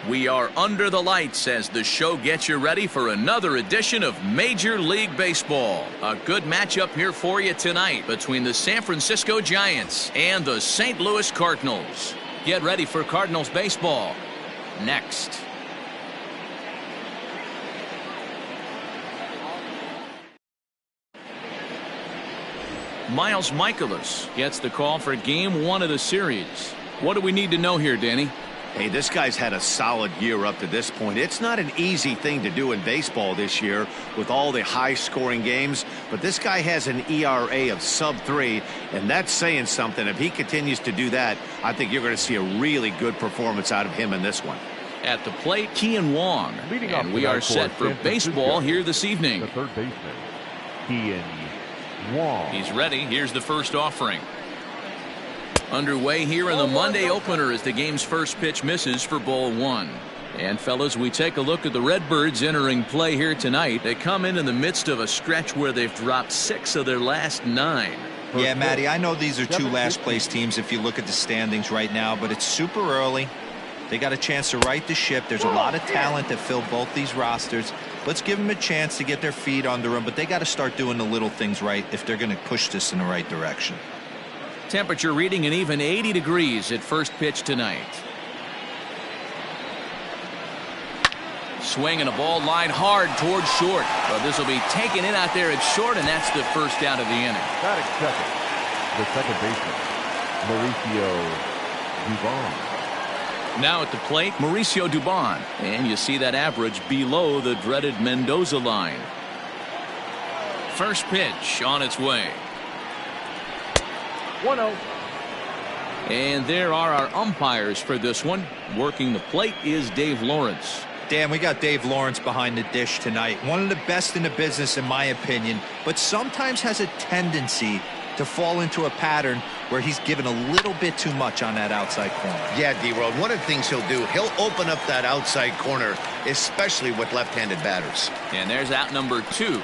We are under the lights as the show gets you ready for another edition of Major League Baseball. A good matchup here for you tonight between the San Francisco Giants and the St. Louis Cardinals. Get ready for Cardinals baseball next. Miles Michaelis gets the call for Game 1 of the series. What do we need to know here, Danny? Hey, this guy's had a solid year up to this point. It's not an easy thing to do in baseball this year with all the high-scoring games, but this guy has an ERA of sub-3, and that's saying something. If he continues to do that, I think you're going to see a really good performance out of him in this one. At the plate, Kian Wong, and we are set for baseball here this evening. The third baseman, Kian Wong. He's ready. Here's the first offering. Underway here in the Monday opener as the game's first pitch misses for ball 1. And fellas, we take a look at the Redbirds entering play here tonight. They come in the midst of a stretch where they've dropped 6 of their last 9. Yeah, Matty, I know these are 2 last place teams if you look at the standings right now, but it's super early. They got a chance to right the ship. There's a lot of talent that fill both these rosters. Let's give them a chance to get their feet under them, but they got to start doing the little things right if they're going to push this in the right direction. Temperature reading an even 80 degrees at first pitch tonight. Swing and a ball line hard towards short. But this will be taken in out there at short, and that's the first out of the inning. Batting second, the second baseman, Mauricio Dubon. Now at the plate, Mauricio Dubon. And you see that average below the dreaded Mendoza line. First pitch on its way. 1-0. And there are our umpires for this one. Working the plate is Dave Lawrence. Dan, we got Dave Lawrence behind the dish tonight. One of the best in the business, in my opinion, but sometimes has a tendency to fall into a pattern where he's given a little bit too much on that outside corner. Yeah, D-Road, one of the things he'll do, he'll open up that outside corner, especially with left-handed batters. And there's out number 2.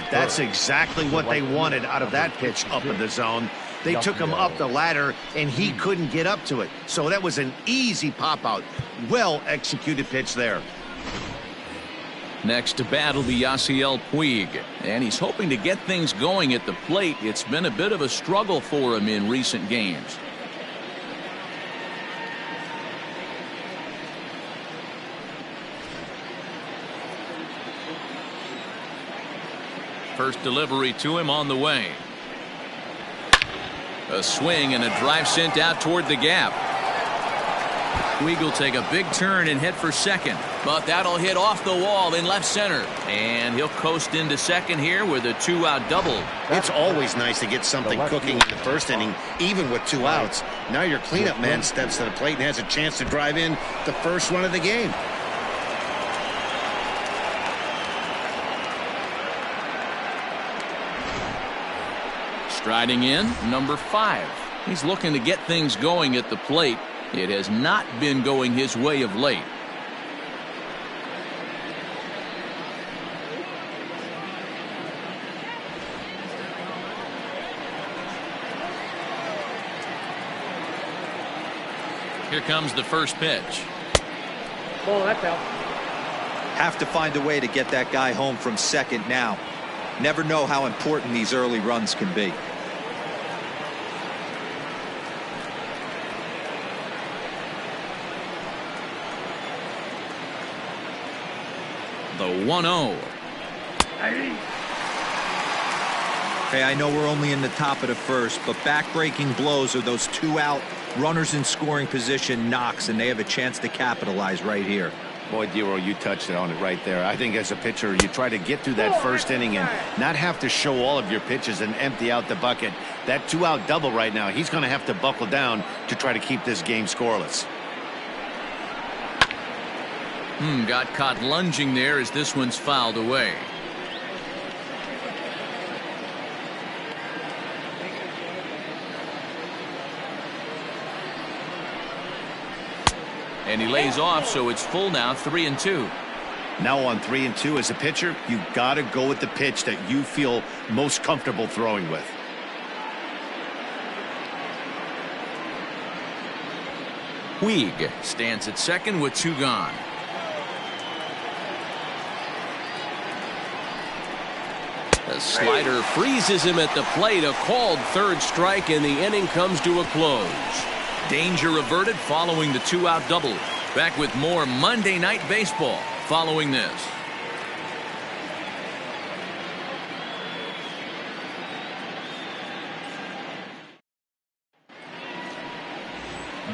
That's exactly what they wanted out of that pitch up in the zone. They took him up the ladder, and he couldn't get up to it. So that was an easy pop-out. Well-executed pitch there. Next to bat will be Yasiel Puig. And he's hoping to get things going at the plate. It's been a bit of a struggle for him in recent games. First delivery to him on the way. A swing and a drive sent out toward the gap. Puig will take a big turn and head for second, but that'll hit off the wall in left center, and he'll coast into second here with a 2-out double. It's always nice to get something cooking in the first inning, even with 2 outs. Now your cleanup man steps to the plate and has a chance to drive in the first run of the game. Striding in, number 5. He's looking to get things going at the plate. It has not been going his way of late. Here comes the first pitch. Ball, that's out. Have to find a way to get that guy home from second now. Never know how important these early runs can be. The 1-0. Okay, I know we're only in the top of the first, but back-breaking blows are those 2-out runners in scoring position knocks, and they have a chance to capitalize right here. Boy, D-Roll, you touched it on it right there. I think as a pitcher, you try to get through that first inning and not have to show all of your pitches and empty out the bucket. That 2-out double right now, he's going to have to buckle down to try to keep this game scoreless. Got caught lunging there as this one's fouled away. And he lays off, so it's full now, 3-2. Now on 3-2 as a pitcher, you got to go with the pitch that you feel most comfortable throwing with. Puig stands at second with 2 gone. The slider freezes him at the plate. A called third strike, and the inning comes to a close. Danger averted following the 2-out double. Back with more Monday Night Baseball following this.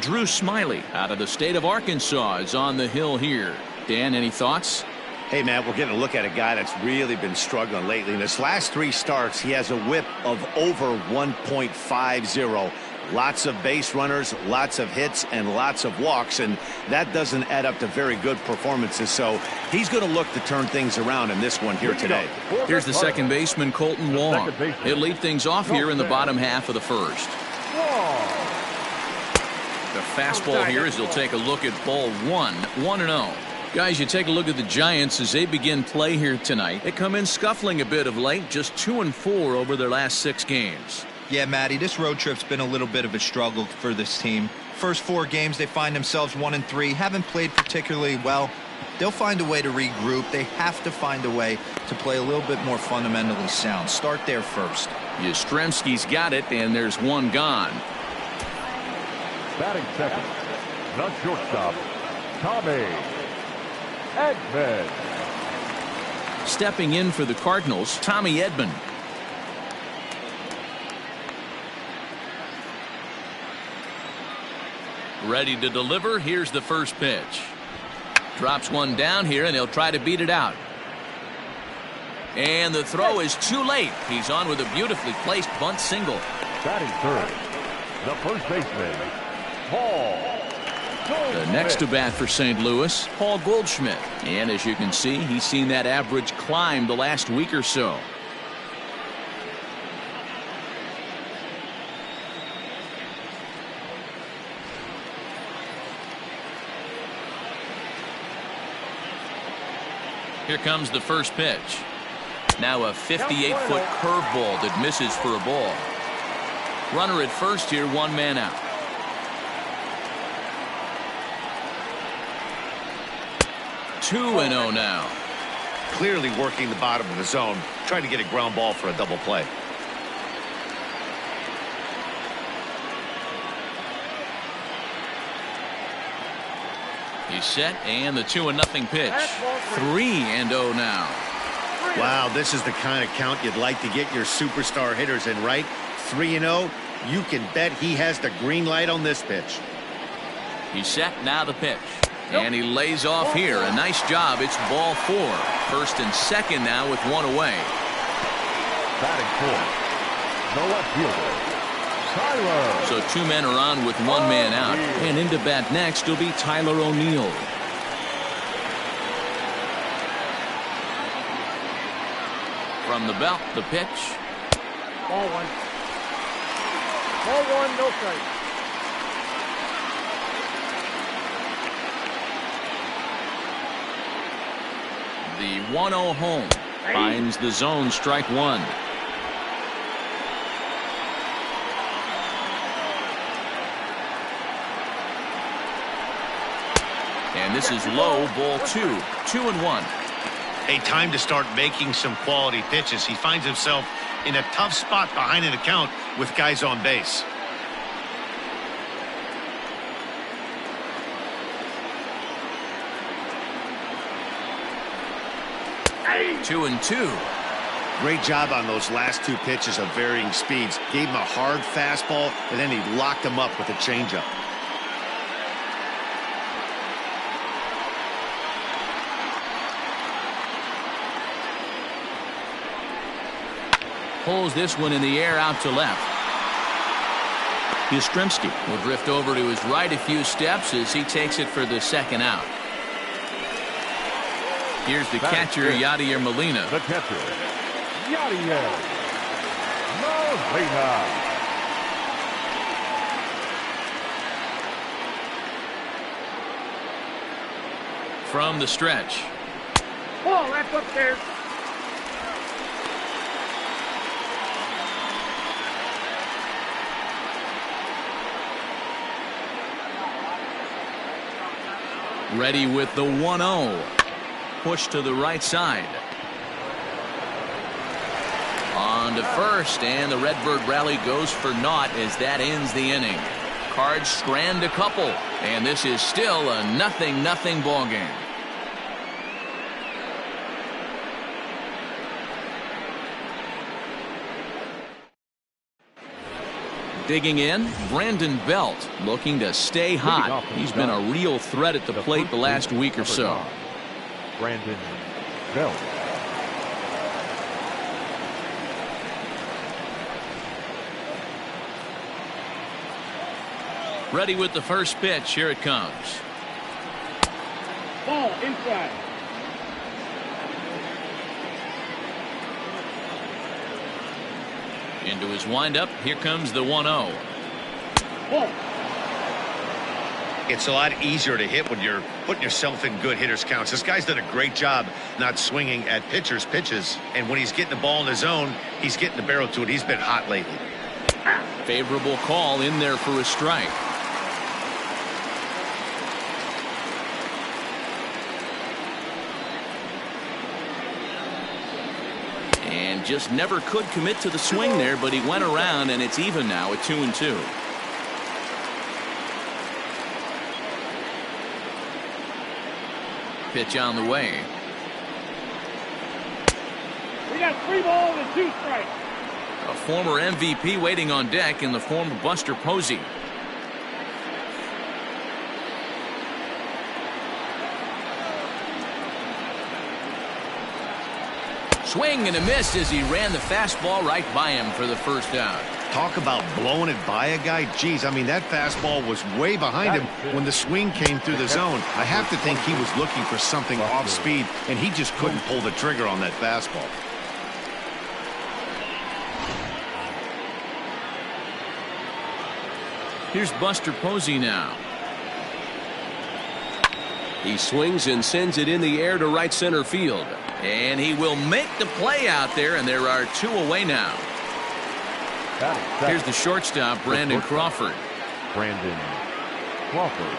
Drew Smiley out of the state of Arkansas is on the hill here. Dan, any thoughts? Hey, Matt, we're getting a look at a guy that's really been struggling lately. In his last 3 starts, he has a whip of over 1.50. Lots of base runners, lots of hits, and lots of walks, and that doesn't add up to very good performances. So he's going to look to turn things around in this one here today. Here's the second baseman, Colton Wong. He'll lead things off here in the bottom half of the first. The fastball here as he'll take a look at ball 1, 1-0. Guys, you take a look at the Giants as they begin play here tonight. They come in scuffling a bit of late, just 2-4 over their last 6 games. Yeah, Matty, this road trip's been a little bit of a struggle for this team. First 4 games, they find themselves 1-3, haven't played particularly well. They'll find a way to regroup. They have to find a way to play a little bit more fundamentally sound. Start there first. Yastrzemski's got it, and there's 1 gone. Batting second, the shortstop, Tommy Edman. Stepping in for the Cardinals, Tommy Edman. Ready to deliver. Here's the first pitch. Drops one down here, and he'll try to beat it out. And the throw is too late. He's on with a beautifully placed bunt single. Batting third, the first baseman, Paul Goldschmidt. The next to bat for St. Louis, Paul Goldschmidt. And as you can see, he's seen that average climb the last week or so. Here comes the first pitch. Now a 58-foot curveball that misses for a ball. Runner at first here, 1 man out. Two and 0 now. Clearly working the bottom of the zone, trying to get a ground ball for a double play. He's set, and the 2-0 pitch. 3-0 now. Wow, this is the kind of count you'd like to get your superstar hitters in, right? 3-0. You can bet he has the green light on this pitch. He's set, now the pitch. And he lays off here. A nice job. It's ball 4. First and second now with 1 away. Batting fourth, the left fielder, Tyler. So 2 men are on with 1 man out. And into bat next will be Tyler O'Neill. From the belt, the pitch. Ball 1. Ball 1, no strike. The 1-0 home finds the zone, strike 1. And this is low, ball 2. 2-1. A time to start making some quality pitches. He finds himself in a tough spot behind an account with guys on base. Hey. 2-2. Great job on those last 2 pitches of varying speeds. Gave him a hard fastball, and then he locked him up with a changeup. Pulls this one in the air out to left. Yastrzemski will drift over to his right a few steps as he takes it for the second out. Here's the catcher, Yadier Molina. The catcher, Yadier Molina. From the stretch. Ball, that's upstairs. Ready with the 1-0. Push to the right side. On to first, and the Redbird rally goes for naught as that ends the inning. Cards strand a couple, and this is still a 0-0 ball game. Digging in, Brandon Belt looking to stay hot. He's been a real threat at the plate the last week or so. Brandon Belt. Ready with the first pitch. Here it comes. Ball inside. Into his windup. Here comes the 1-0. Ball. It's a lot easier to hit when you're putting yourself in good hitters counts. This guy's done a great job not swinging at pitchers' pitches. And when he's getting the ball in his zone, he's getting the barrel to it. He's been hot lately. Favorable call in there for a strike. And just never could commit to the swing there, but he went around, and it's even now at 2-2. Pitch on the way. We got 3 balls and 2 strikes. A former MVP waiting on deck in the form of Buster Posey. Swing and a miss as he ran the fastball right by him for the first out. Talk about blowing it by a guy. Geez, I mean, that fastball was way behind him when the swing came through the zone. I have to think he was looking for something off speed, and he just couldn't pull the trigger on that fastball. Here's Buster Posey now. He swings and sends it in the air to right center field. And he will make the play out there, and there are 2 away now. Here's the shortstop, Brandon Crawford. Brandon Crawford.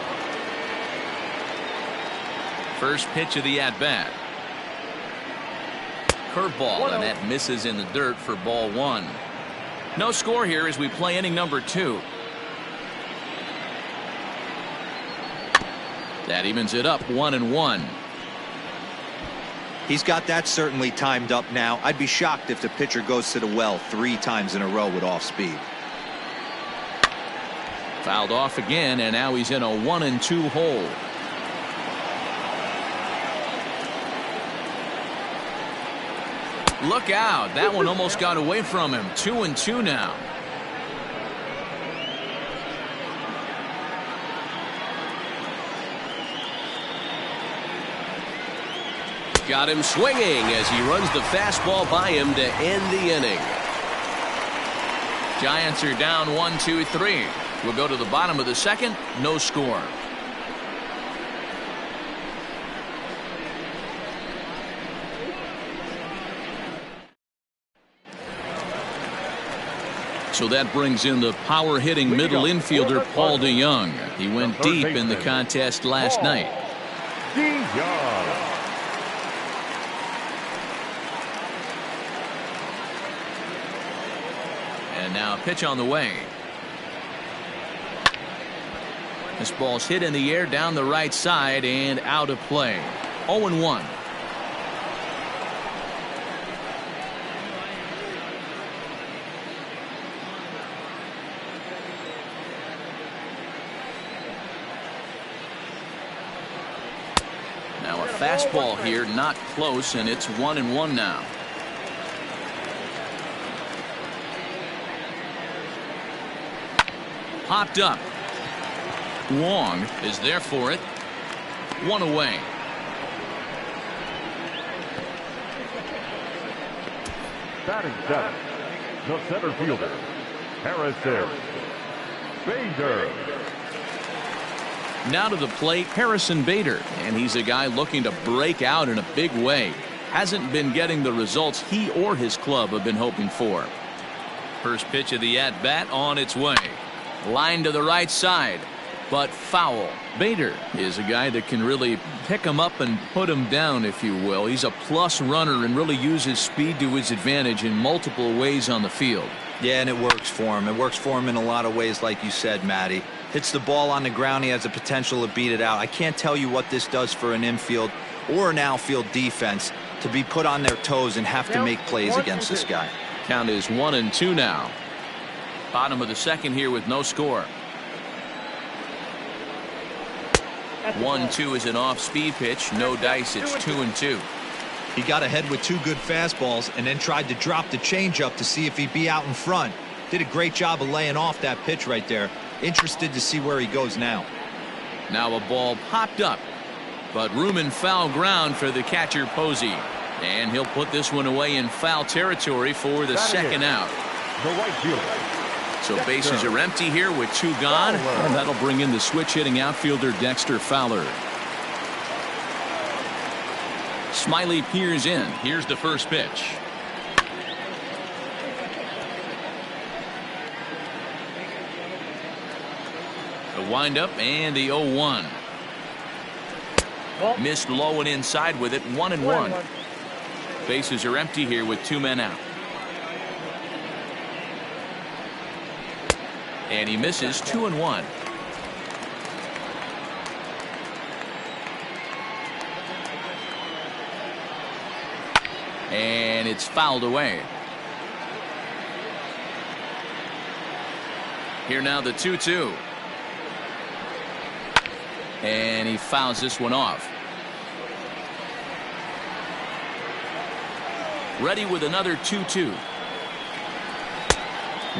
First pitch of the at-bat. Curveball, and that misses in the dirt for ball 1. No score here as we play inning number 2. That evens it up 1-1. He's got that certainly timed up now. I'd be shocked if the pitcher goes to the well 3 times in a row with off speed. Fouled off again, and now he's in a 1-2 hole. Look out. That one almost got away from him. 2-2 now. Got him swinging as he runs the fastball by him to end the inning. Giants are down 1-2-3. We'll go to the bottom of the second. No score. So that brings in the power hitting middle infielder Paul DeYoung. He went deep in the contest last night. And now a pitch on the way. This ball's hit in the air down the right side and out of play. 0-1. Now a fastball here, not close, and it's 1-1 now. Popped up. Wong is there for it. 1 away. Batting seventh, the center fielder, Harrison Bader. Now to the plate, Harrison Bader, and he's a guy looking to break out in a big way. Hasn't been getting the results he or his club have been hoping for. First pitch of the at-bat on its way. Line to the right side. but foul. Bader is a guy that can really pick him up and put him down, if you will. He's a plus runner and really uses speed to his advantage in multiple ways on the field. Yeah, and it works for him. It works for him in a lot of ways, like you said, Matty. Hits the ball on the ground. He has the potential to beat it out. I can't tell you what this does for an infield or an outfield defense to be put on their toes and have to make plays against this guy. Count is 1-2 now. Bottom of the second here with no score. 1-2 is an off-speed pitch. No dice. It's 2-2. He got ahead with 2 good fastballs and then tried to drop the changeup to see if he'd be out in front. Did a great job of laying off that pitch right there. Interested to see where he goes now. Now a ball popped up, but room in foul ground for the catcher Posey. And he'll put this one away in foul territory for the second out. The right fielder. So bases are empty here with 2 gone. And that'll bring in the switch-hitting outfielder Dexter Fowler. Smiley peers in. Here's the first pitch. The windup and the 0-1. Missed low and inside with it. 1-1. Bases are empty here with 2 men out. And he misses. 2-1. And it's fouled away. Here now the 2-2. And he fouls this one off. Ready with another 2-2.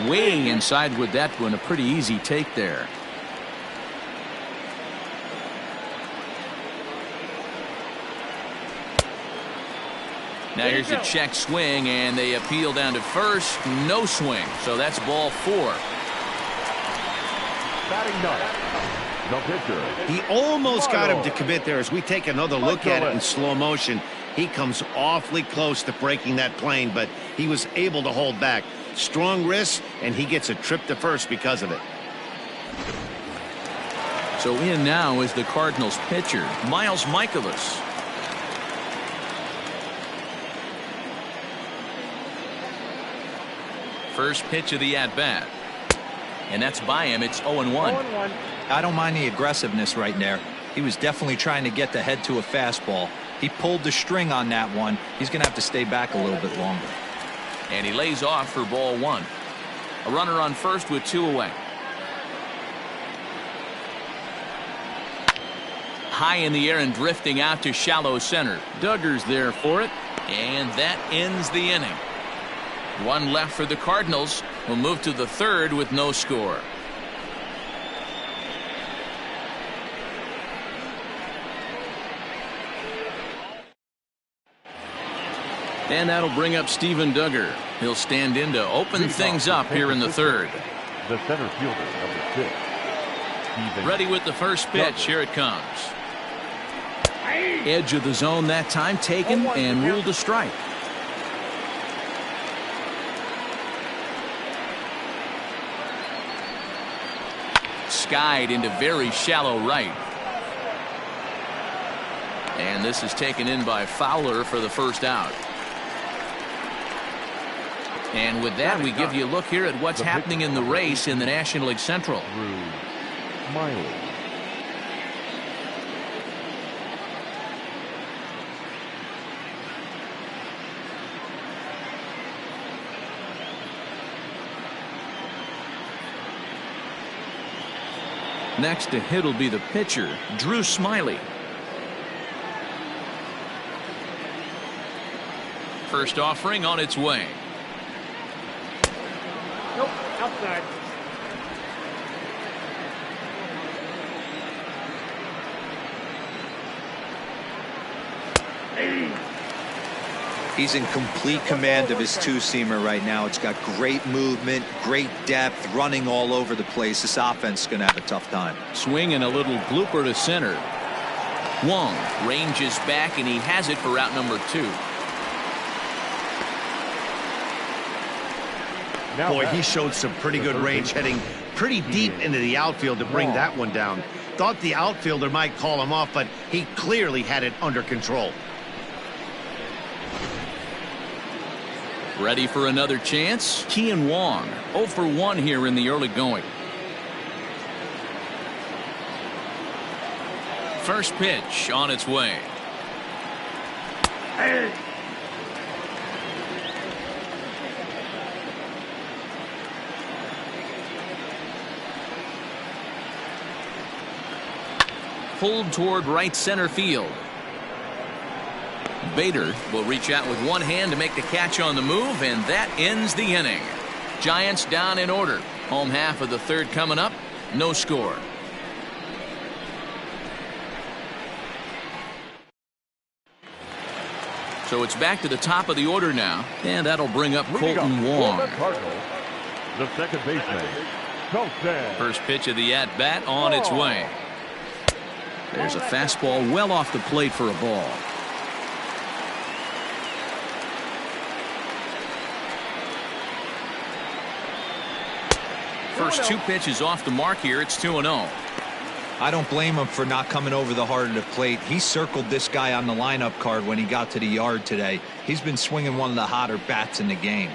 Way inside with that one. A pretty easy take there. Now here's a check swing, and they appeal down to first. No swing. So that's ball 4. Batting ninth. The pitcher. He almost got him to commit there. As we take another look at it in slow motion, he comes awfully close to breaking that plane, but he was able to hold back. Strong wrist, and he gets a trip to first because of it. So in now is the Cardinals pitcher, Miles Michaelis. First pitch of the at-bat. And that's by him. It's 0-1. I don't mind the aggressiveness right there. He was definitely trying to get the head to a fastball. He pulled the string on that one. He's going to have to stay back a little bit longer. And he lays off for ball 1. A runner on first with 2 away. High in the air and drifting out to shallow center. Duggar's there for it. And that ends the inning. 1 left for the Cardinals. Will move to the 3rd with no score. And that'll bring up Steven Duggar. He'll stand in to open things up here in the 3rd. The center fielder, number 6. Steven Ready with the first pitch. Here it comes. Edge of the zone that time taken and ruled a strike. Skied into very shallow right. And this is taken in by Fowler for the first out. And with that, we give you a look here at what's happening in the race in the National League Central. Smiley. Next to hit will be the pitcher, Drew Smiley. First offering on its way. Nope, outside. He's in complete command of his 2-seamer right now. It's got great movement, great depth, running all over the place. This offense is going to have a tough time. Swing and a little blooper to center. Wong ranges back, and he has it for out number 2. Boy, he showed some pretty good range, heading pretty deep into the outfield to bring that one down. Thought the outfielder might call him off, but he clearly had it under control. Ready for another chance? Kian Wong, 0 for 1 here in the early going. First pitch on its way. Pulled toward right center field. Bader will reach out with one hand to make the catch on the move, and that ends the inning. Giants down in order. Home half of the third coming up. No score. So it's back to the top of the order now, and that'll bring up Colton Wong. The second baseman, Colton. First pitch of the at-bat on its way. There's a fastball well off the plate for a ball. First two pitches off the mark here. It's 2-0. I don't blame him for not coming over the heart of the plate. He circled this guy on the lineup card when he got to the yard today. He's been swinging one of the hotter bats in the game.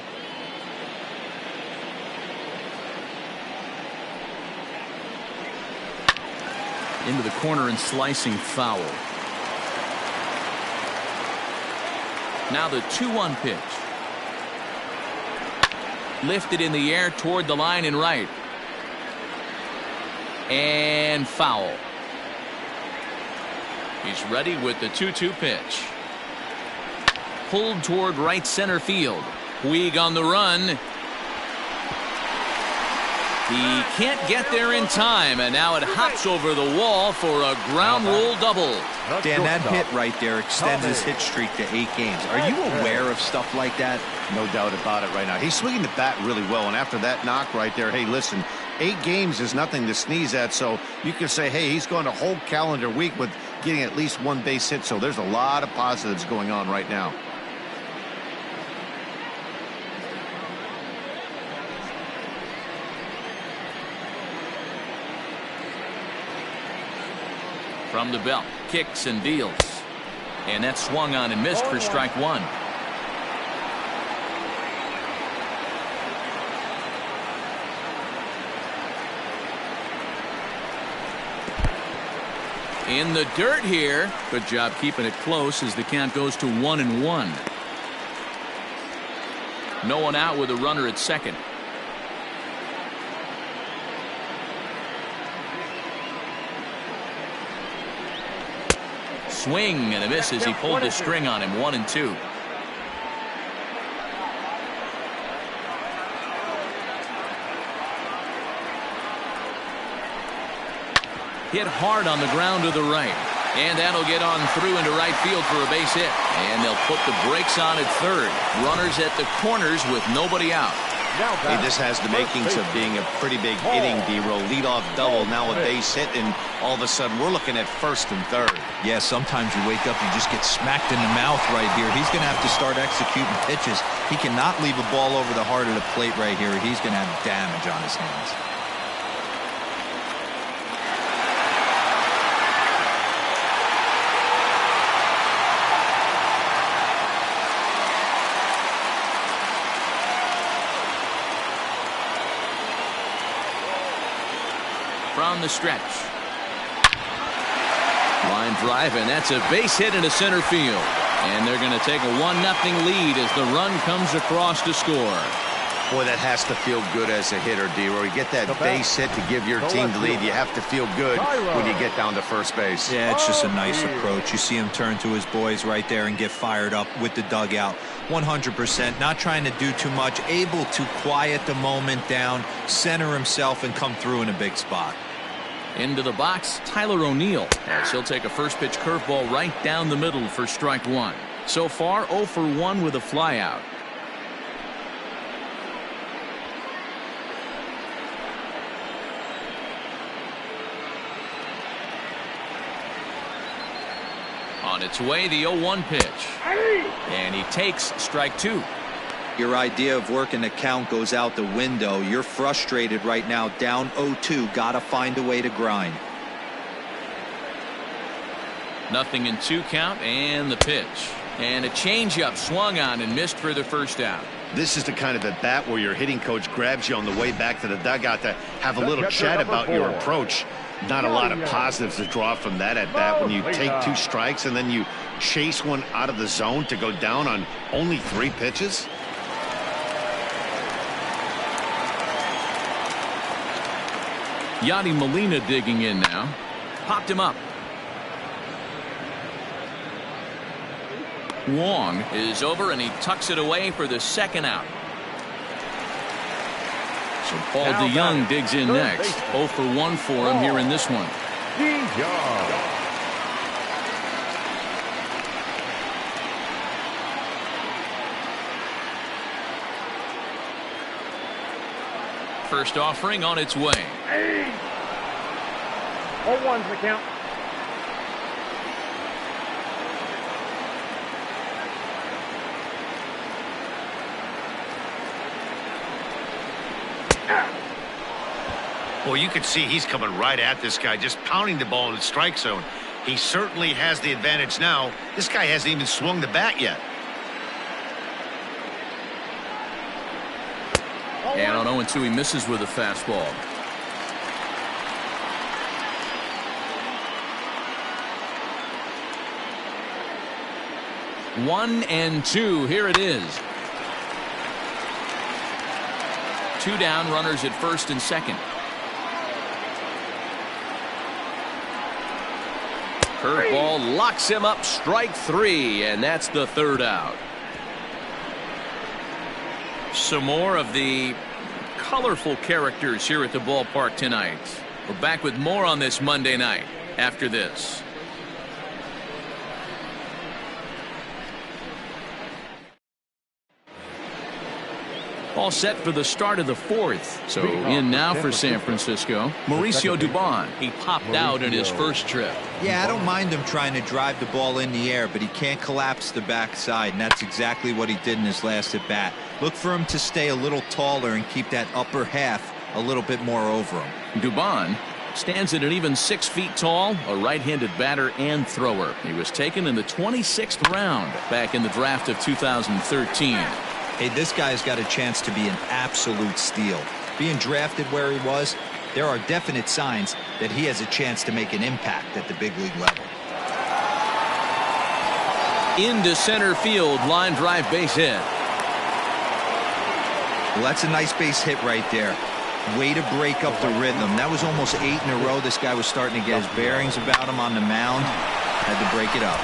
Into the corner and slicing foul. Now the 2-1 pitch. Lifted in the air toward the line and right. And foul. He's ready with the 2-2 pitch. Pulled toward right center field. Puig on the run. He can't get there in time, and now it hops over the wall for a ground rule double. Dan, that hit right there extends his hit streak to 8 games. Are you aware of stuff like that? No doubt about it right now. He's swinging the bat really well, and after that knock right there, hey, listen, 8 games is nothing to sneeze at, so you can say, hey, he's going a whole calendar week with getting at least 1 base hit, so there's a lot of positives going on right now. From the belt, kicks and deals. And that swung on and missed for strike 1. In the dirt here. Good job keeping it close as the count goes to 1-1. No one out with a runner at second. Swing and a miss as he pulled the string on him. 1-2. Hit hard on the ground to the right, and that'll get on through into right field for a base hit, and they'll put the brakes on at third. Runners at the corners with nobody out. Hey, this has the makings of being a pretty big inning, D-roll. Leadoff double, now a base hit, and all of a sudden we're looking at first and third. Yeah, sometimes you wake up, you just get smacked in the mouth right here. He's going to have to start executing pitches. He cannot leave a ball over the heart of the plate right here. He's going to have damage on his hands. From the stretch. Line drive, and that's a base hit into center field. And they're going to take a 1-0 lead as the run comes across to score. Boy, that has to feel good as a hitter, D-roll. You get that base hit to give your team the lead. You have to feel good when you get down to first base. Yeah, it's just a nice approach. You see him turn to his boys right there and get fired up with the dugout. 100%, not trying to do too much, able to quiet the moment down, center himself, and come through in a big spot. Into the box, Tyler O'Neill, as he'll take a first pitch curveball right down the middle for strike 1. So far 0 for 1 with a flyout. On its way, the 0-1 pitch. And he takes strike 2. Your idea of working the count goes out the window. You're frustrated right now, down 0-2. Got to find a way to grind. 0-2 count, and the pitch. And a changeup swung on and missed for the first out. This is the kind of at bat where your hitting coach grabs you on the way back to the dugout to have a little chat about your approach. Not a lot of positives to draw from that at bat when you take 2 strikes and then you chase one out of the zone to go down on only 3 pitches. Yadi Molina digging in now. Popped him up. Wong is over and he tucks it away for the second out. So Paul DeYoung digs in next. 0 for 1 for him here in this one. First offering on its way. 0-1's the count. Well, you can see he's coming right at this guy, just pounding the ball in the strike zone. He certainly has the advantage now. This guy hasn't even swung the bat yet. And on 0-2 he misses with a fastball. One and two. Here it is. 2 down, runners at first and second. Curveball locks him up, strike 3, and that's the third out. Some more of the colorful characters here at the ballpark tonight. We're back with more on this Monday night after this. All set for the start of the 4th. So in now for San Francisco, Mauricio Dubon. He popped out in his first trip. Yeah, I don't mind him trying to drive the ball in the air, but he can't collapse the backside, and that's exactly what he did in his last at bat. Look for him to stay a little taller and keep that upper half a little bit more over him. Dubon stands at an even 6 feet tall, a right-handed batter and thrower. He was taken in the 26th round back in the draft of 2013. Hey, this guy's got a chance to be an absolute steal. Being drafted where he was, there are definite signs that he has a chance to make an impact at the big league level. Into center field, line drive base hit. Well, that's a nice base hit right there. Way to break up the rhythm. That was almost 8 in a row. This guy was starting to get his bearings about him on the mound. Had to break it up.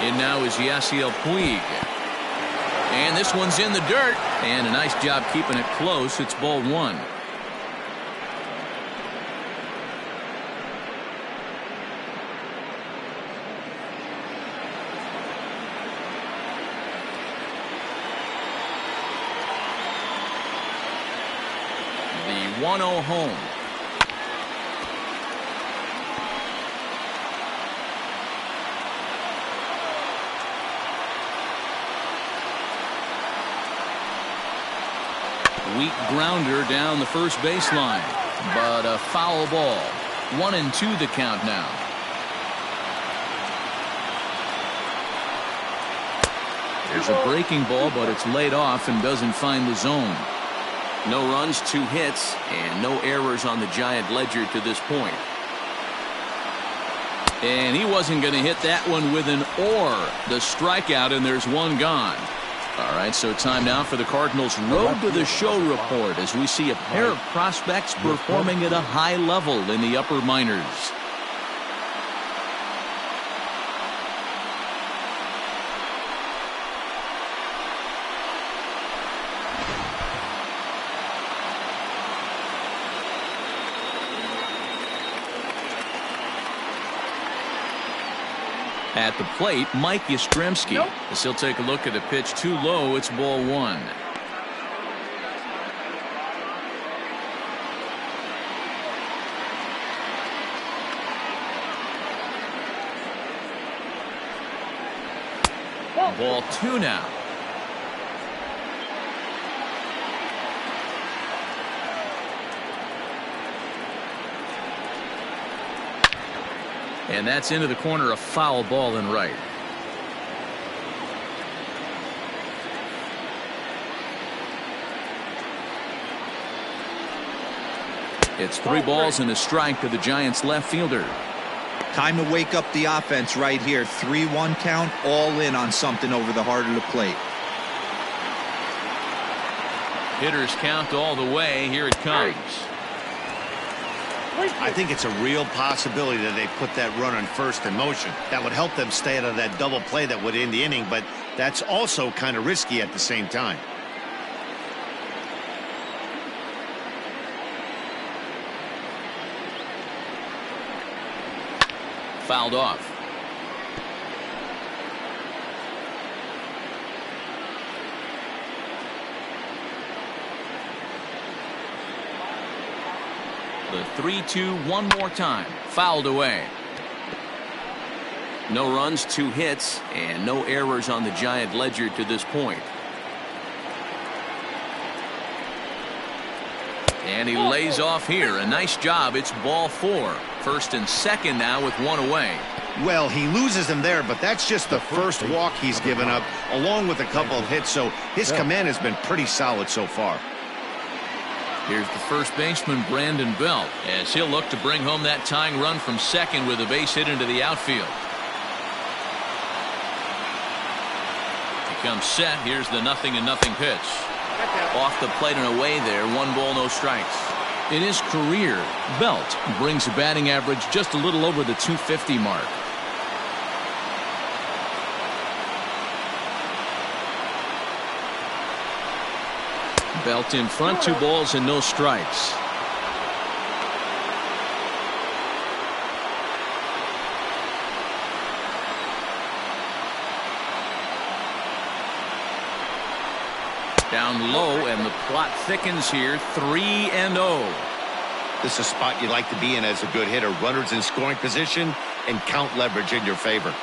In now is Yasiel Puig. And this one's in the dirt. And a nice job keeping it close. It's ball 1. The 1-0 home. Weak grounder down the first baseline, but a foul ball. 1-2 the count now. There's a breaking ball, but it's laid off and doesn't find the zone. No runs, 2 hits, and no errors on the Giant ledger to this point. And he wasn't going to hit that one with an or. The strikeout, and there's 1 gone. All right, so time now for the Cardinals' Road to the Show report as we see a pair of prospects performing at a high level in the upper minors. At the plate, Mike Yastrzemski. As he'll take a look at a pitch too low, it's ball 1. Ball 2 now. And that's into the corner, a foul ball in right. It's 3 balls and a strike to the Giants left fielder. Time to wake up the offense right here. 3-1 count, all in on something over the heart of the plate. Hitters count all the way. Here it comes. I think it's a real possibility that they put that runner in first in motion. That would help them stay out of that double play that would end the inning, but that's also kind of risky at the same time. Fouled off. The 3-2 one more time. Fouled away. No runs, 2 hits, and no errors on the Giant ledger to this point. And he lays off here. A nice job. It's ball 4. First and second now with 1 away. Well, he loses him there, but that's just the first walk he's given up, along with a couple of hits, so his command has been pretty solid so far. Here's the first baseman, Brandon Belt, as he'll look to bring home that tying run from second with a base hit into the outfield. He comes set. Here's the 0-0 pitch. Off the plate and away there. 1 ball, no strikes. In his career, Belt brings a batting average just a little over the 250 mark. Belt in front, 2 balls and no strikes. Down low, and the plot thickens here. 3-0. This is a spot you'd like to be in as a good hitter. Runners in scoring position and count leverage in your favor.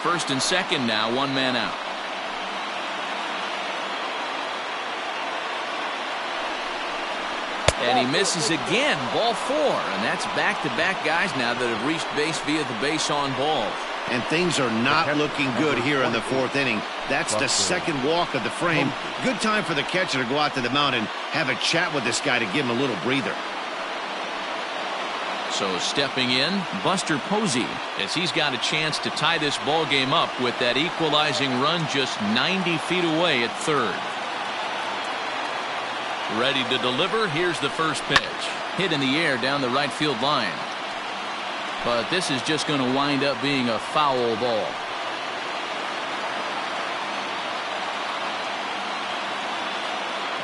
First and second now, 1 man out. And he misses again. Ball 4. And that's back-to-back guys now that have reached base via the base on balls. And things are not looking good here in the 4th inning. That's the second walk of the frame. Good time for the catcher to go out to the mound and have a chat with this guy to give him a little breather. So stepping in, Buster Posey, as he's got a chance to tie this ball game up with that equalizing run just 90 feet away at third. Ready to deliver. Here's the first pitch. Hit in the air down the right field line. But this is just going to wind up being a foul ball.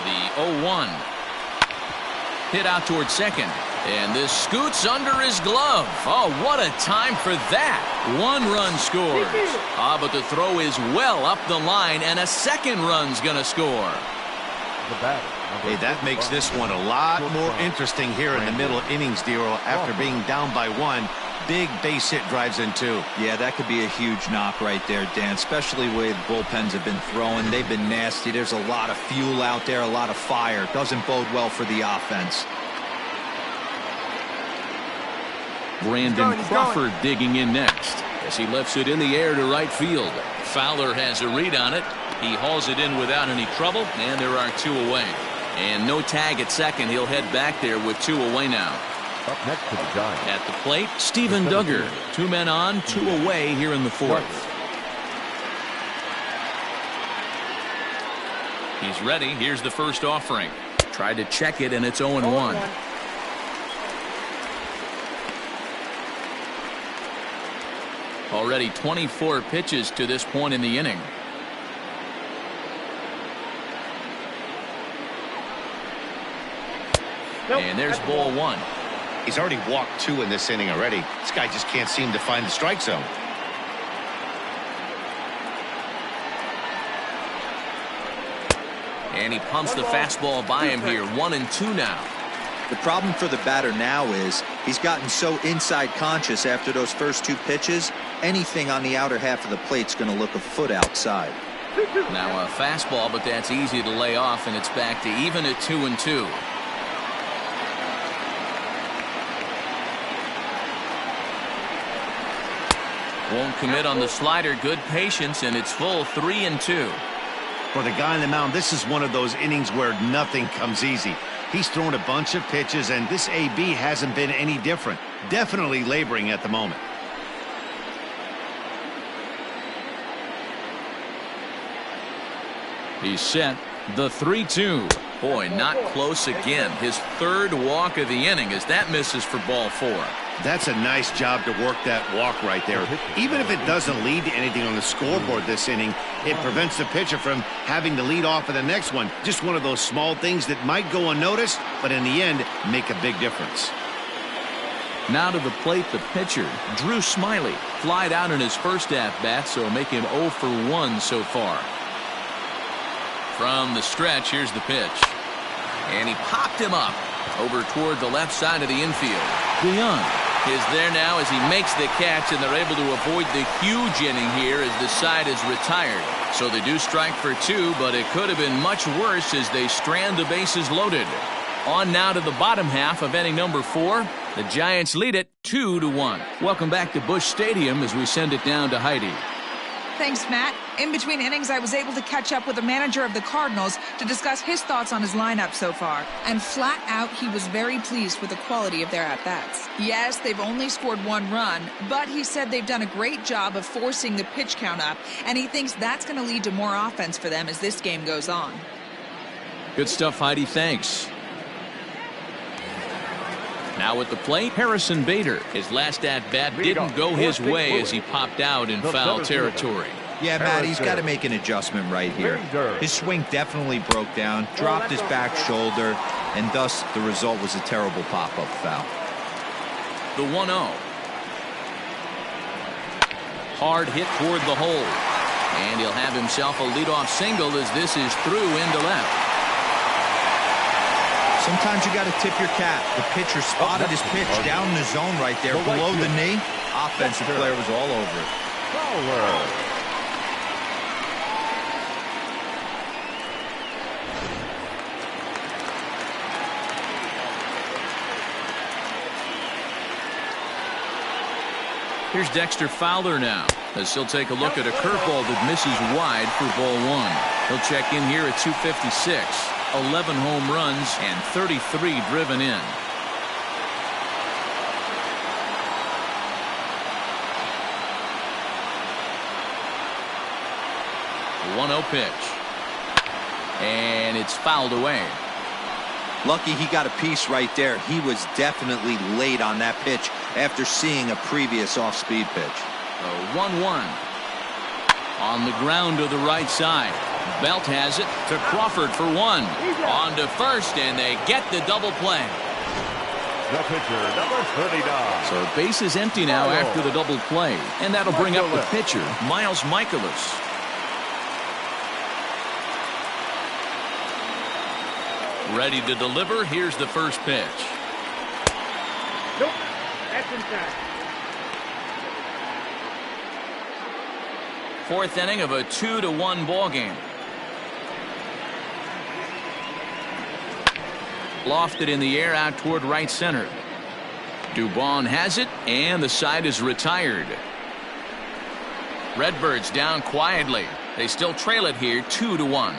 The 0-1. Hit out towards second. And this scoots under his glove. Oh, what a time for that. 1 run scores. But the throw is well up the line, and a second run's going to score. Hey, that makes this one a lot more interesting here in the middle innings, Dero. After being down by 1, big base hit drives in 2. Yeah, that could be a huge knock right there, Dan, especially the way the bullpens have been throwing. They've been nasty. There's a lot of fuel out there, a lot of fire. Doesn't bode well for the offense. Brandon Crawford digging in next as he lifts it in the air to right field. Fowler has a read on it. He hauls it in without any trouble, and there are 2 away. And no tag at second. He'll head back there with 2 away now. Up next to the Giants. At the plate, Steven Duggar. 2 men on, 2 away here in the 4th. He's ready. Here's the first offering. Tried to check it, and it's 0-1. Already 24 pitches to this point in the inning. And there's ball 1. He's already walked 2 in this inning already. This guy just can't seem to find the strike zone. And he pumps the fastball by him here. 1-2 now. The problem for the batter now is He's gotten so inside conscious after those first 2 pitches. Anything on the outer half of the plate's going to look a foot outside. Now a fastball, but that's easy to lay off, and it's back to even at 2-2. Won't commit on the slider. Good patience, and it's full 3-2. For the guy on the mound, this is one of those innings where nothing comes easy. He's thrown a bunch of pitches, and this AB hasn't been any different. Definitely laboring at the moment. He's set. The 3-2. Boy, not close again. His 3rd walk of the inning as that misses for ball 4. That's a nice job to work that walk right there. Even if it doesn't lead to anything on the scoreboard this inning, it prevents the pitcher from having to lead off in the next one. Just one of those small things that might go unnoticed, but in the end, make a big difference. Now to the plate, the pitcher, Drew Smiley. Flied out in his first at-bat, so make him 0 for 1 so far. From the stretch, here's the pitch. And he popped him up over toward the left side of the infield. DeYoung is there now as he makes the catch, and they're able to avoid the huge inning here as the side is retired. So they do strike for 2, but it could have been much worse as they strand the bases loaded. On now to the bottom half of inning number 4. The Giants lead it 2-1. Welcome back to Busch Stadium as we send it down to Heidi. Thanks, Matt. In between innings, I was able to catch up with the manager of the Cardinals to discuss his thoughts on his lineup so far. And flat out, he was very pleased with the quality of their at-bats. Yes, they've only scored 1 run, but he said they've done a great job of forcing the pitch count up, and he thinks that's going to lead to more offense for them as this game goes on. Good stuff, Heidi. Thanks. Now at the plate, Harrison Bader. His last at-bat didn't go his way as he popped out in foul territory. Yeah, Matt, he's got to make an adjustment right here. His swing definitely broke down, dropped his back shoulder, and thus the result was a terrible pop-up foul. The 1-0. Hard hit toward the hole. And he'll have himself a leadoff single as this is through into left. Sometimes you got to tip your cap. The pitcher spotted his pitch down in the zone right there below the knee. Offensive player was all over it. Here's Dexter Fowler now as he'll take a look at a curveball that misses wide for ball 1. He'll check in here at 256. 11 home runs and 33 driven in. The 1-0 pitch. And it's fouled away. Lucky he got a piece right there. He was definitely late on that pitch after seeing a previous off-speed pitch. The 1-1. On the ground to the right side. Belt has it to Crawford for 1. On to first, and they get the double play. The pitcher, number 39. So base is empty now after the double play. And that'll bring up the pitcher, Miles Michaelis. Ready to deliver. Here's the first pitch. Nope. That's inside. 4th inning of a 2-1 ball game. Lofted in the air out toward right center. Dubon has it, and the side is retired. Redbirds down quietly. They still trail it here 2-1.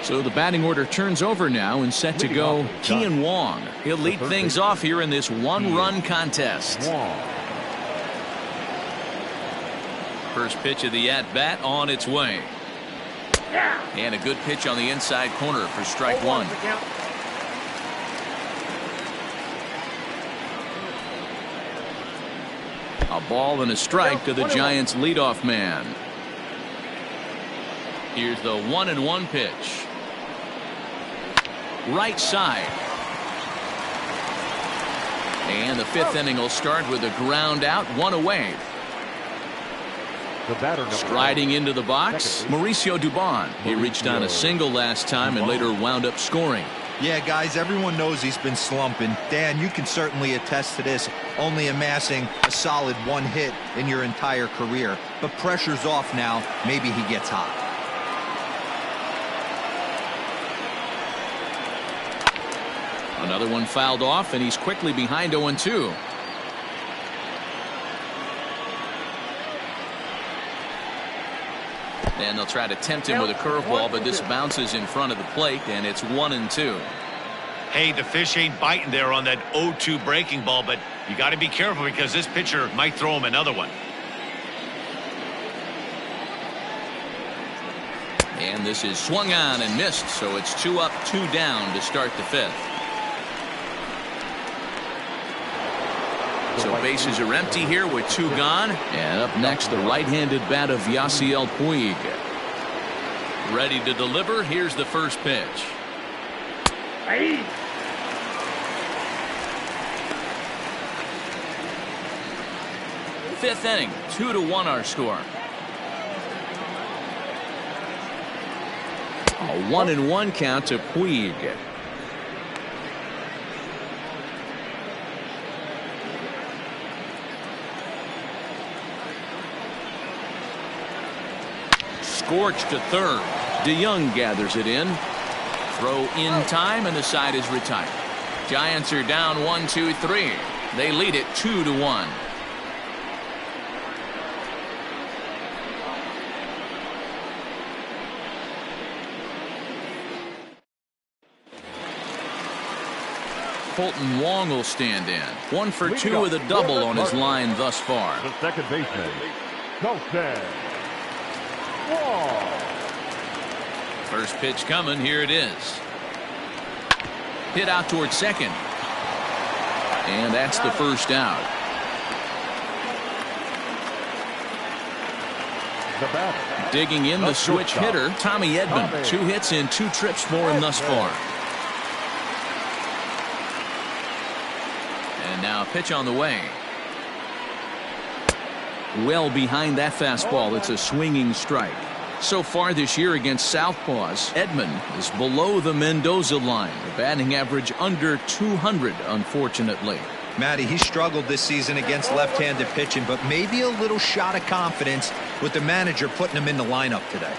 So the batting order turns over now and set to go Kian Wong. He'll lead things off here in this 1-run contest. First pitch of the at-bat on its way. And a good pitch on the inside corner for strike 1. A ball and a strike to the Giants' leadoff man. Here's the 1-1 pitch. Right side. And the 5th inning will start with a ground out, 1 away. The batter number Striding into the box, Mauricio Dubon. He reached on a single last time and later wound up scoring. Yeah, guys, everyone knows he's been slumping. Dan, you can certainly attest to this, only amassing a solid 1 hit in your entire career. But pressure's off now. Maybe he gets hot. Another one fouled off, and he's quickly behind 0-2. And they'll try to tempt him with a curveball, but this bounces in front of the plate, and it's 1-2. Hey, the fish ain't biting there on that 0-2 breaking ball, but you got to be careful because this pitcher might throw him another one. And this is swung on and missed, so it's 2 up, 2 down to start the 5th. So bases are empty here with 2 gone. And up next, the right-handed bat of Yasiel Puig. Ready to deliver. Here's the first pitch. Hey. Fifth inning, 2-1 our score. A 1-1 count to Puig. Scorched to third. DeYoung gathers it in. Throw in time, and the side is retired. Giants are down 1-2-3. They lead it 2-1. Colton Wong will stand in. 1 for 2 with a double on his line thus far. The second baseman, Colton Wong. First pitch coming. Here it is. Hit out towards second. And that's the first out. The batter. Digging in, the switch hitter, Tommy Edman. 2 hits and 2 trips for him thus far. And now a pitch on the way. Well behind that fastball. It's a swinging strike. So far this year against Southpaws, Edman is below the Mendoza line. A batting average under 200, unfortunately. Matty, he struggled this season against left-handed pitching, but maybe a little shot of confidence with the manager putting him in the lineup today.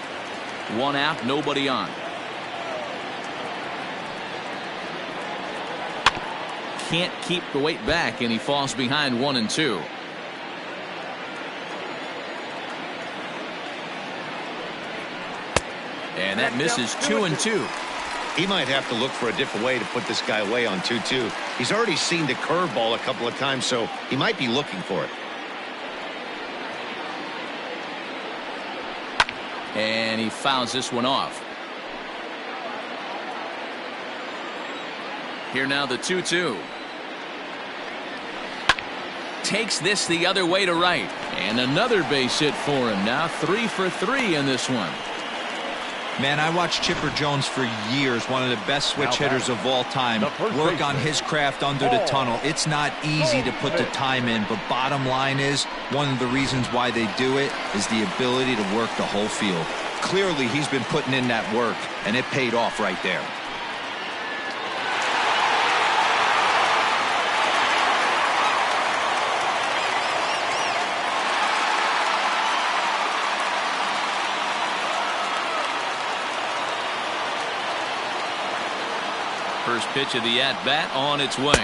1 out, nobody on. Can't keep the weight back, and he falls behind 1-2. And that misses 2-2. He might have to look for a different way to put this guy away on 2-2. He's already seen the curveball a couple of times, so he might be looking for it. And he fouls this one off. Here now the 2-2. Takes this the other way to right. And another base hit for him. Now 3 for 3 in this one. Man, I watched Chipper Jones for years, one of the best switch hitters of all time. Work on his craft under the tunnel. It's not easy to put the time in, but bottom line is, one of the reasons why they do it is the ability to work the whole field. Clearly, he's been putting in that work, and it paid off right there. First pitch of the at-bat on its way.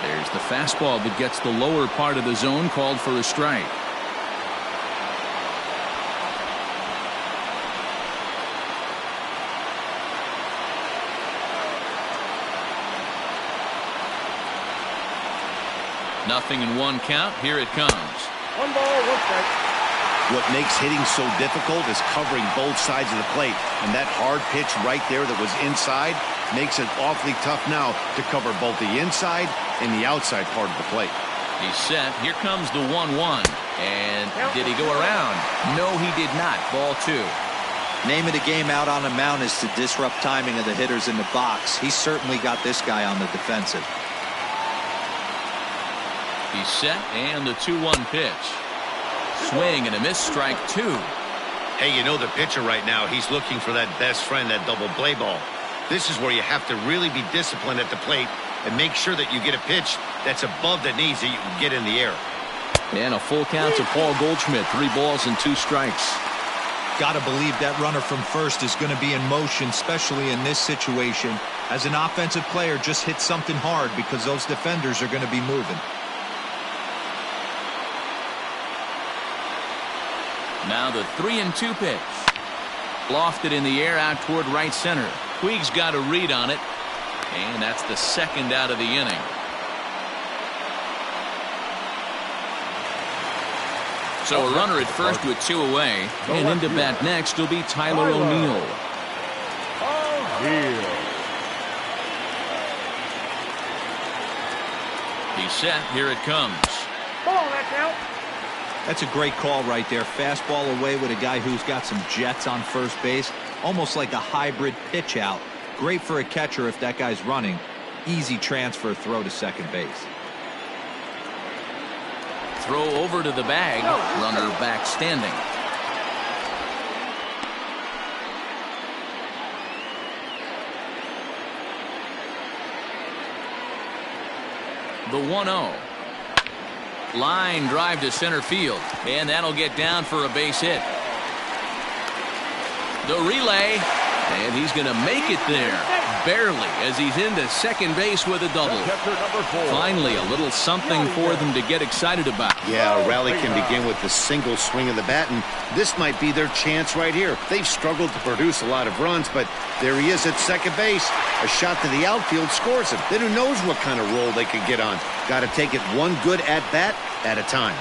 There's the fastball that gets the lower part of the zone, called for a strike. Nothing in 1 count. Here it comes. 1 ball, 1 strike. What makes hitting so difficult is covering both sides of the plate. And that hard pitch right there that was inside makes it awfully tough now to cover both the inside and the outside part of the plate. He's set. Here comes the 1-1. And did he go around? No, he did not. Ball 2. Name of the game out on the mound is to disrupt timing of the hitters in the box. He's certainly got this guy on the defensive. He's set, and the 2-1 pitch. Swing and a miss, strike 2. Hey, you know the pitcher right now, he's looking for that best friend, that double play ball. This is where you have to really be disciplined at the plate and make sure that you get a pitch that's above the knees that you can get in the air. And a full count to Paul Goldschmidt. 3 balls and 2 strikes. Got to believe that runner from first is going to be in motion, especially in this situation. As an offensive player, just hit something hard because those defenders are going to be moving. Now the 3-2 pitch. Lofted in the air out toward right center. Puig's got a read on it. And that's the second out of the inning. So a runner at first with 2 away. And into bat next will be Tyler O'Neill. He's set. Here it comes. Ball, that's out. That's a great call right there. Fastball away with a guy who's got some jets on first base. Almost like a hybrid pitch out. Great for a catcher if that guy's running. Easy transfer throw to second base. Throw over to the bag. Runner back standing. The 1-0. Line drive to center field. And that'll get down for a base hit. The relay. And he's going to make it there. Barely, as he's into second base with a double. Finally, a little something for them to get excited about. Yeah, a rally can begin with the single swing of the bat, and this might be their chance right here. They've struggled to produce a lot of runs, but there he is at second base. A shot to the outfield scores him. Then who knows what kind of roll they could get on. Got to take it one good at-bat at a time.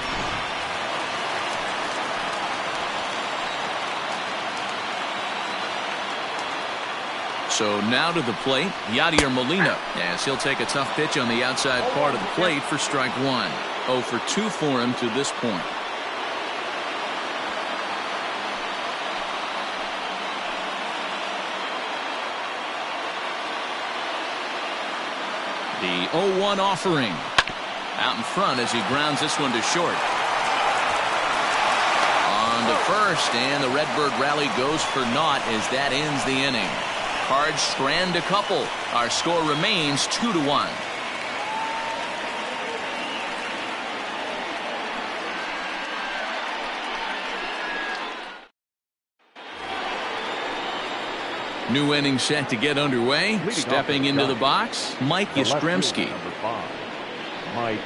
So now to the plate, Yadier Molina, as he'll take a tough pitch on the outside part of the plate for strike 1. 0 for 2 for him to this point. The 0-1 offering. Out in front as he grounds this one to short. On to first, and the Redbird rally goes for naught as that ends the inning. Cards strand a couple. Our score remains 2-1. New inning set to get underway. Stepping into the box, Mike Yastrzemski. Mike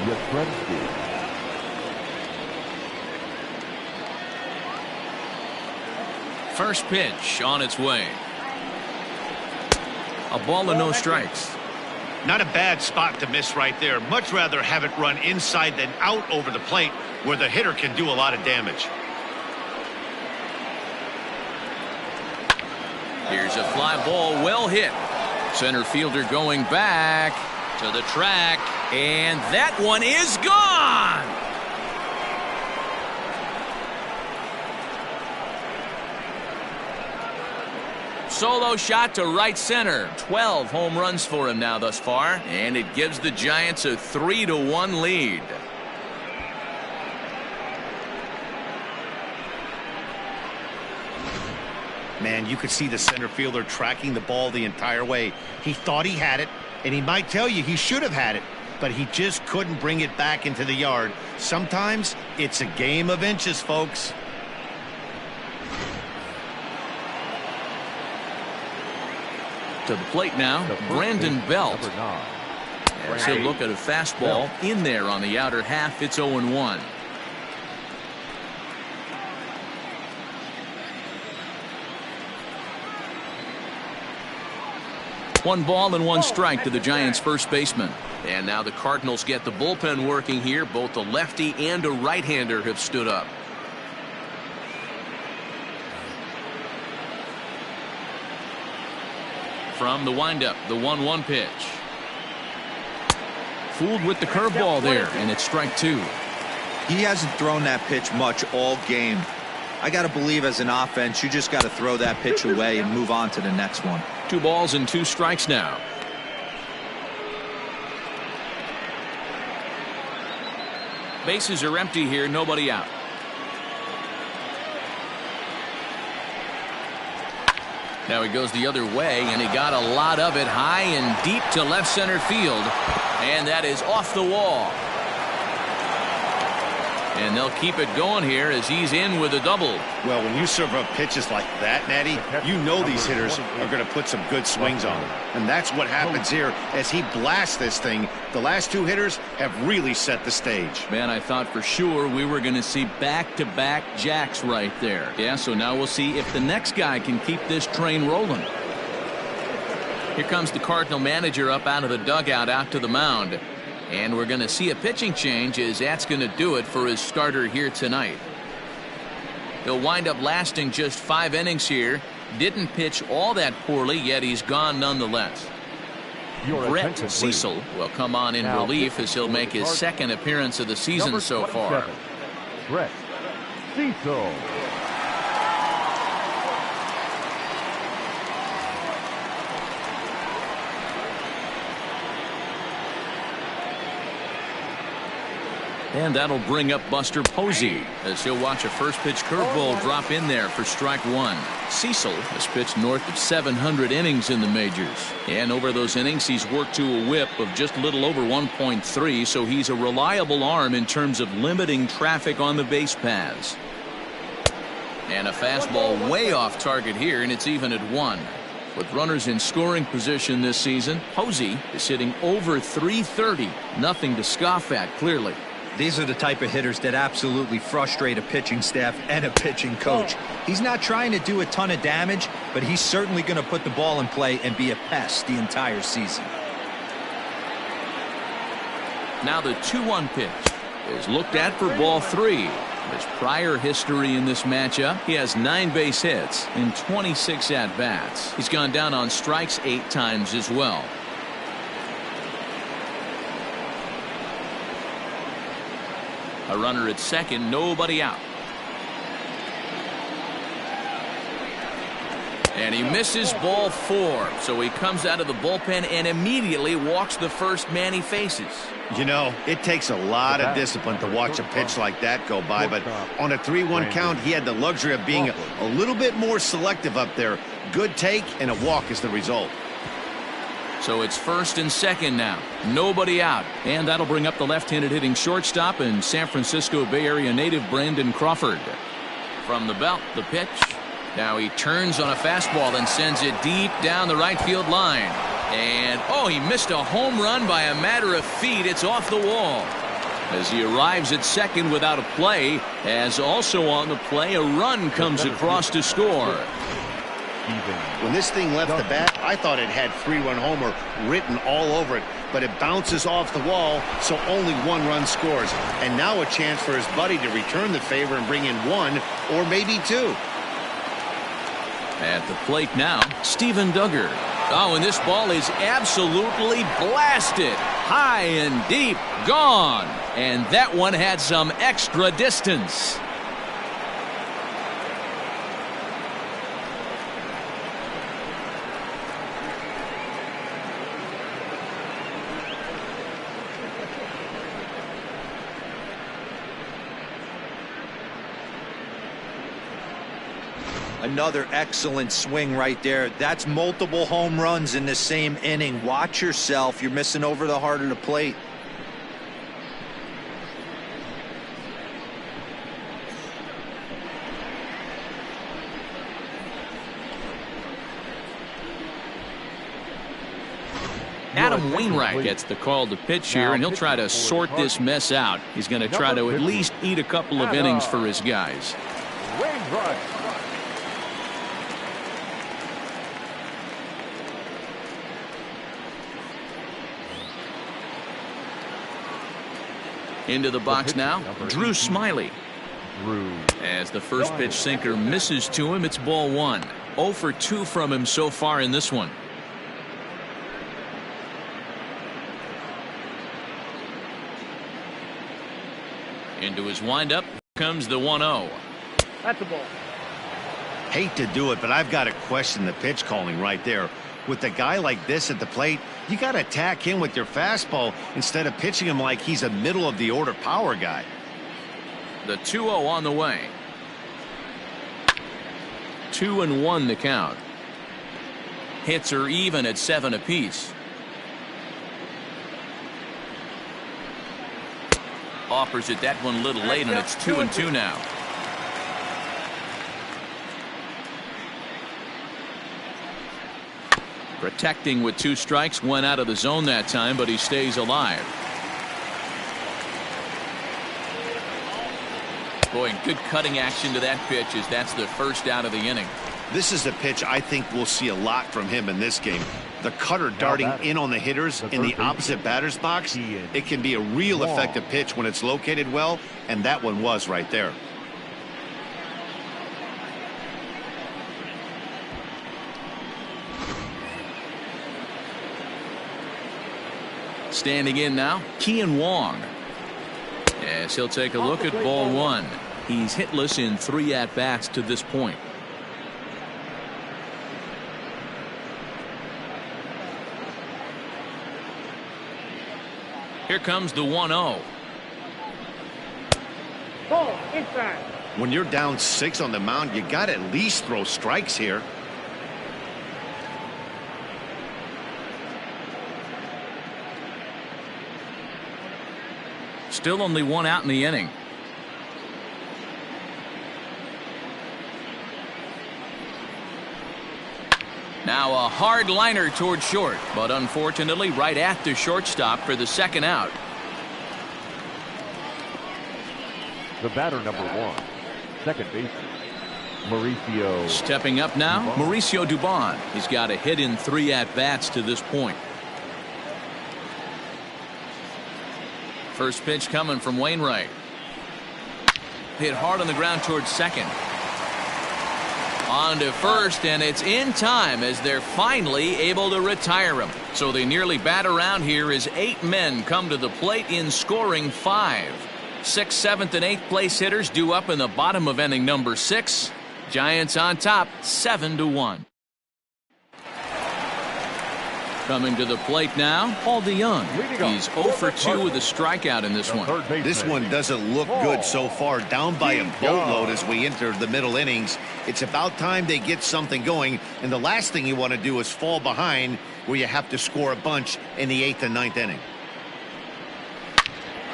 Yastrzemski. First pitch on its way. A ball and no strikes. Not a bad spot to miss right there. Much rather have it run inside than out over the plate where the hitter can do a lot of damage. Here's a fly ball, well hit. Center fielder going back to the track, and that one is gone. Solo shot to right center. 12 home runs for him now thus far, and it gives the Giants a 3-1 lead. Man, you could see the center fielder tracking the ball the entire way. He thought he had it, and he might tell you he should have had it, but he just couldn't bring it back into the yard. Sometimes it's a game of inches, folks. To the plate now, Brandon Belt. As he'll look at a fastball in there on the outer half. It's 0-1. One ball and one strike to the Giants' first baseman. And now the Cardinals get the bullpen working here. Both a lefty and a right-hander have stood up. From the windup, the 1-1 pitch. Fooled with the curveball there, and it's strike 2. He hasn't thrown that pitch much all game. I got to believe as an offense, you just got to throw that pitch away and move on to the next one. 2 balls and 2 strikes now. Bases are empty here, nobody out. Now he goes the other way, and he got a lot of it high and deep to left center field. And that is off the wall. And they'll keep it going here as he's in with a double. Well, when you serve up pitches like that, Natty, you know these hitters are going to put some good swings on them. And that's what happens here as he blasts this thing. The last two hitters have really set the stage. Man, I thought for sure we were going to see back-to-back jacks right there. Yeah, so now we'll see if the next guy can keep this train rolling. Here comes the Cardinal manager up out of the dugout out to the mound. And we're going to see a pitching change as that's going to do it for his starter here tonight. He'll wind up lasting just 5 innings here. Didn't pitch all that poorly, yet he's gone nonetheless. Brett Cecil will come on in relief as he'll make his second appearance of the season so far. Brett Cecil. And that'll bring up Buster Posey as he'll watch a first pitch curveball drop in there for strike one. Cecil has pitched north of 700 innings in the majors. And over those innings, he's worked to a whip of just a little over 1.3, so he's a reliable arm in terms of limiting traffic on the base paths. And a fastball way off target here, and it's even at 1. With runners in scoring position this season, Posey is hitting over .330. Nothing to scoff at, clearly. These are the type of hitters that absolutely frustrate a pitching staff and a pitching coach. He's not trying to do a ton of damage, but he's certainly going to put the ball in play and be a pest the entire season. Now the 2-1 pitch is looked at for ball 3. His prior history in this matchup, he has 9 base hits in 26 at-bats. He's gone down on strikes 8 times as well. A runner at second, nobody out. And he misses ball 4, so he comes out of the bullpen and immediately walks the first man he faces. You know, it takes a lot of discipline to watch a pitch like that go by, but on a 3-1 count, he had the luxury of being a little bit more selective up there. Good take, and a walk is the result. So it's first and second now. Nobody out. And that'll bring up the left-handed hitting shortstop and San Francisco Bay Area native Brandon Crawford. From the belt, the pitch. Now he turns on a fastball and sends it deep down the right field line. And, oh, he missed a home run by a matter of feet. It's off the wall. As he arrives at second without a play, as also on the play, a run comes across to score. When this thing left the bat, I thought it had 3-run homer written all over it, but it bounces off the wall, so only 1 run scores. And now a chance for his buddy to return the favor and bring in 1 or maybe 2. At the plate now, Steven Duggar. Oh, and this ball is absolutely blasted. High and deep, gone. And that one had some extra distance. Another excellent swing right there. That's multiple home runs in the same inning. Watch yourself. You're missing over the heart of the plate. Adam Wainwright gets the call to pitch here, and he'll try to sort this mess out. He's going to try to at least eat a couple of innings for his guys. Wainwright. Into the box now, Drew Smiley. As the first pitch sinker misses to him, it's ball 1. 0 for 2 from him so far in this one. Into his windup comes the 1-0. That's a ball. Hate to do it, but I've got to question the pitch calling right there. With a guy like this at the plate, you got to attack him with your fastball instead of pitching him like he's a middle of the order power guy. The 2-0 on the way. 2-1 the count. Hits are even at 7 apiece. Offers it that one a little late, and it's 2-2 now. Protecting with 2 strikes, went out of the zone that time, but he stays alive. Boy, good cutting action to that pitch as that's the first out of the inning. This is a pitch I think we'll see a lot from him in this game. The cutter darting in on the hitters in the opposite batter's box. It can be a real effective pitch when it's located well, and that one was right there. Standing in now, Kian Wong. Yes, he'll take a look at ball 1. He's hitless in 3 at-bats to this point. Here comes the 1-0. Ball inside. When you're down 6 on the mound, you got to at least throw strikes here. Still only 1 out in the inning. Now a hard liner toward short, but unfortunately right at the shortstop for the second out. The batter, number 1, second baseman, Mauricio. Stepping up now, Mauricio Dubon. He's got a hit in 3 at-bats to this point. First pitch coming from Wainwright. Hit hard on the ground towards second. On to first, and it's in time as they're finally able to retire him. So they nearly bat around here as 8 men come to the plate in scoring 5. 6th, 7th, and 8th place hitters due up in the bottom of inning number 6. Giants on top 7-1. Coming to the plate now, Paul DeYoung. He's 0 for 2 with a strikeout in this one. This one doesn't look good so far. Down by a boatload as we enter the middle innings. It's about time they get something going, and the last thing you want to do is fall behind where you have to score a bunch in the 8th and 9th inning.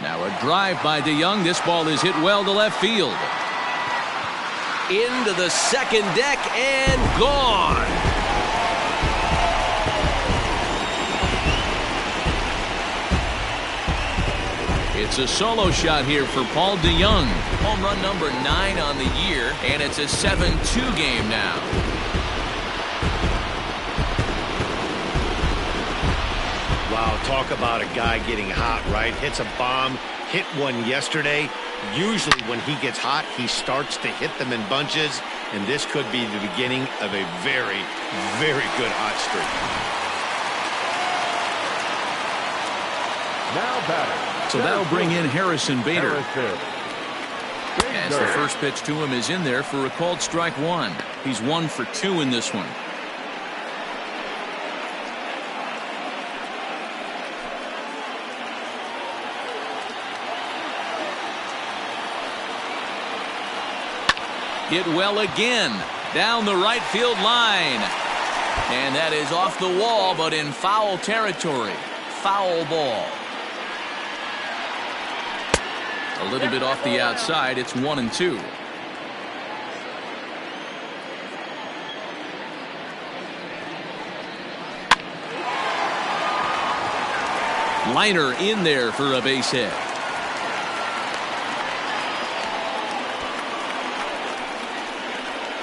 Now a drive by DeYoung. This ball is hit well to left field. Into the second deck and gone. It's a solo shot here for Paul DeYoung. Home run number 9 on the year, and it's a 7-2 game now. Wow, talk about a guy getting hot, right? Hits a bomb, hit one yesterday. Usually when he gets hot, he starts to hit them in bunches, and this could be the beginning of a very, very good hot streak. Now batting. So that'll bring in Harrison Bader. As the first pitch to him is in there for a called strike 1. He's 1 for 2 in this one. Hit well again down the right field line. And that is off the wall, but in foul territory. Foul ball. A little bit off the outside. It's 1-2. Liner in there for a base hit.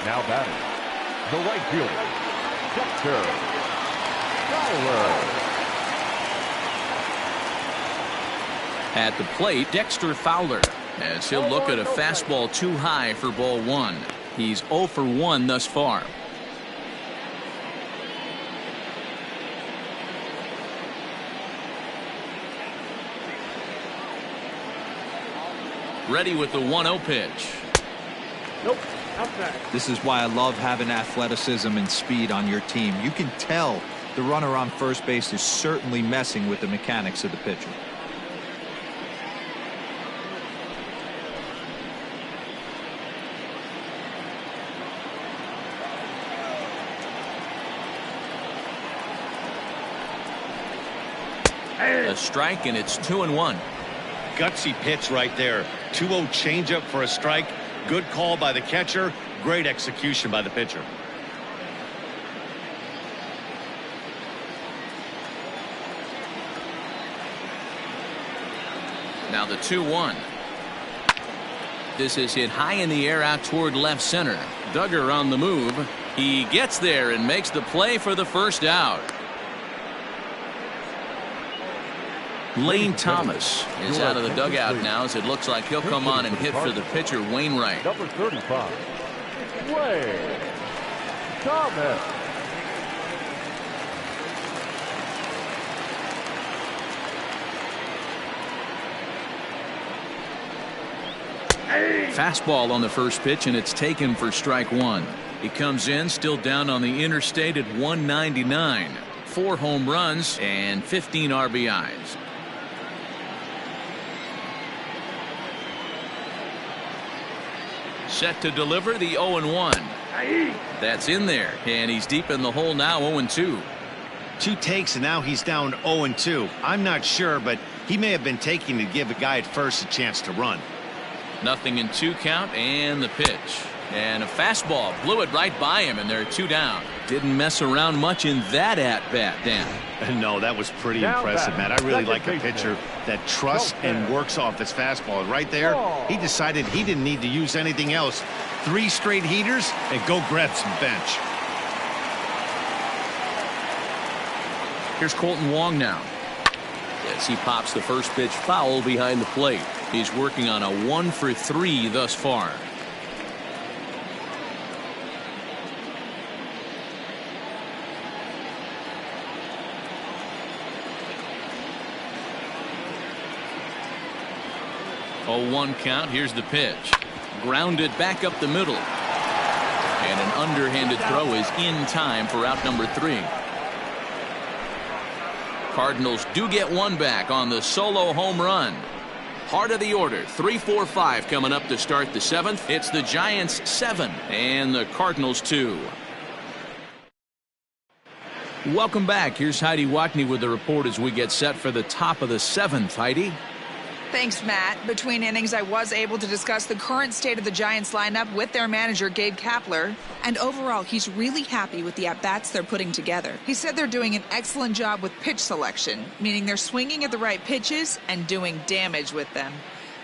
Now batting, the right fielder, Dexter Fowler. At the plate, Dexter Fowler, as he'll look at a fastball too high for ball 1. He's 0 for 1 thus far. Ready with the 1-0 pitch. Nope. Outside. This is why I love having athleticism and speed on your team. You can tell The runner on first base is certainly messing with the mechanics of the pitcher. A strike, and it's 2-1. Gutsy pitch right there. 2-0 changeup for a strike. Good call by the catcher. Great execution by the pitcher. Now the 2-1. This is hit high in the air out toward left center. Duggar on the move. He gets there and makes the play for the first out. Lane Thomas is out of the dugout now, as it looks like he'll come on and hit for the pitcher, Wainwright. Number 35, Lane Thomas. Fastball on the first pitch, and it's taken for strike one. He comes in still down on the interstate at 199. 4 home runs and 15 RBIs. Set to deliver the 0-1. That's in there, and he's deep in the hole now, 0-2. 2 takes, and now he's down 0-2. I'm not sure, but he may have been taking to give a guy at first a chance to run. Nothing in 2 count, and the pitch. And a fastball blew it right by him, and they're 2 down. Didn't mess around much in that at-bat, Dan. No, that was pretty impressive, Matt. I really like a pitcher that trusts and works off his fastball. And right there, he decided he didn't need to use anything else. 3 straight heaters, and go grab some bench. Here's Colton Wong now. As he pops the first pitch foul behind the plate. He's working on a 1-for-3 thus far. Oh, 1 count. Here's the pitch. Grounded back up the middle. And an underhanded throw is in time for out number 3. Cardinals do get 1 back on the solo home run. Heart of the order, 3-4-5 coming up to start the 7th. It's the Giants 7 and the Cardinals 2. Welcome back. Here's Heidi Watney with the report as we get set for the top of the 7th. Heidi? Thanks, Matt. Between innings, I was able to discuss the current state of the Giants lineup with their manager, Gabe Kapler. And overall, he's really happy with the at-bats they're putting together. He said they're doing an excellent job with pitch selection, meaning they're swinging at the right pitches and doing damage with them.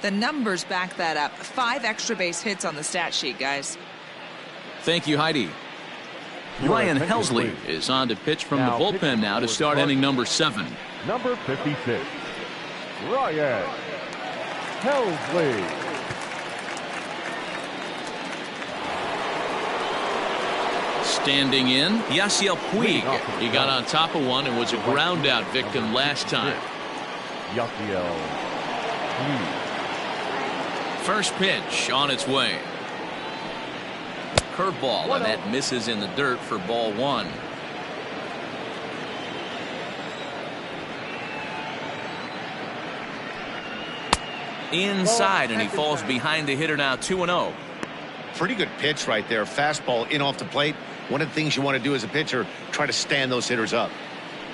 The numbers back that up. 5 extra base hits on the stat sheet, guys. Thank you, Heidi. Ryan Helsley is on to pitch from the bullpen now to start inning number 7. Number 56, Ryan Helsley. Standing in, Yasiel Puig. He got on top of one and was a ground out victim last time. Yasiel Puig. First pitch on its way. Curveball, and that misses in the dirt for ball 1. Inside, and he falls behind the hitter now, 2-0. Pretty good pitch right there. Fastball in off the plate. One of the things you want to do as a pitcher, try to stand those hitters up.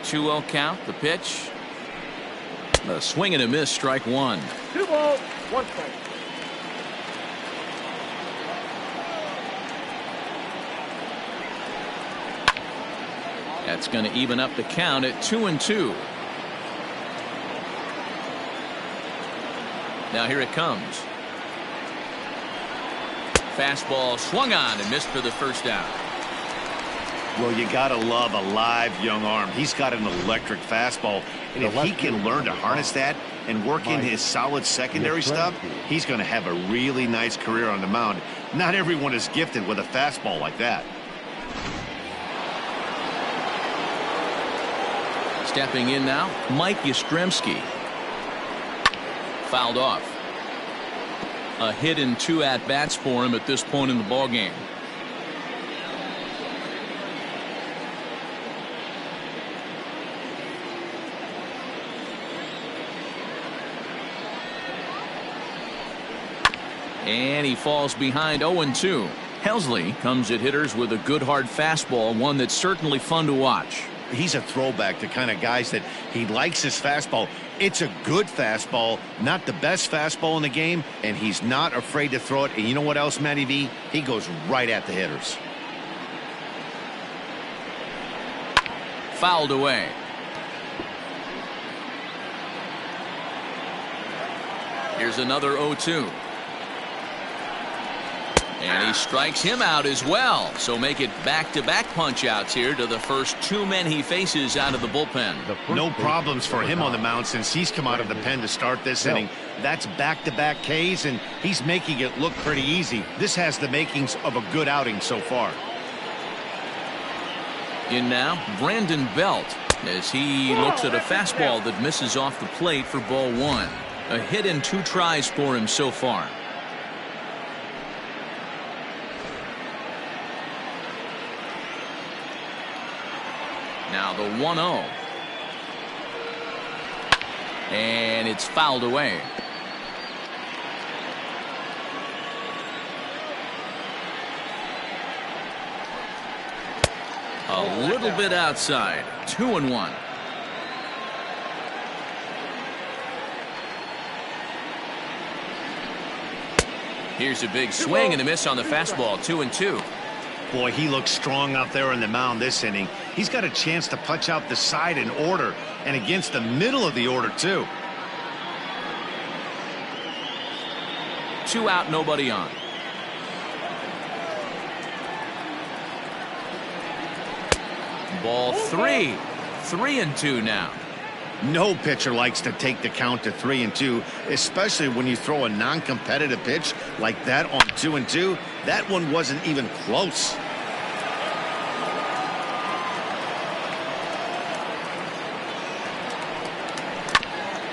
2-0 count, the pitch. A swing and a miss, strike 1. 2 balls, 1 strike. That's going to even up the count at 2-2. Now here it comes. Fastball swung on and missed for the first out. Well, you got to love a live young arm. He's got an electric fastball, and if he can learn to harness that and work in his solid secondary stuff, he's going to have a really nice career on the mound. Not everyone is gifted with a fastball like that. Stepping in now, Mike Yastrzemski. Fouled off. A hit and 2 at-bats for him at this point in the ballgame. And he falls behind 0-2. Helsley comes at hitters with a good hard fastball, one that's certainly fun to watch. He's a throwback to kind of guys that he likes his fastball. It's a good fastball, not the best fastball in the game, and he's not afraid to throw it. And you know what else, Matty V? He goes right at the hitters. Fouled away. Here's another 0-2. And he strikes him out as well. So make it back-to-back punch-outs here to the first two men he faces out of the bullpen. No problems for him on the mound since he's come out of the pen to start this inning. That's back-to-back Ks, and he's making it look pretty easy. This has the makings of a good outing so far. In now, Brandon Belt, as he looks at a fastball that misses off the plate for ball one. A hit in 2 tries for him so far. Now the 1-0. And it's fouled away. A little bit outside. 2-1. Here's a big swing and a miss on the fastball. 2-2. Boy, he looks strong out there on the mound this inning. He's got a chance to punch out the side in order, and against the middle of the order, too. 2 out, nobody on. Ball 3. 3-2 now. No pitcher likes to take the count to 3-2, especially when you throw a non-competitive pitch like that on 2-2. That one wasn't even close.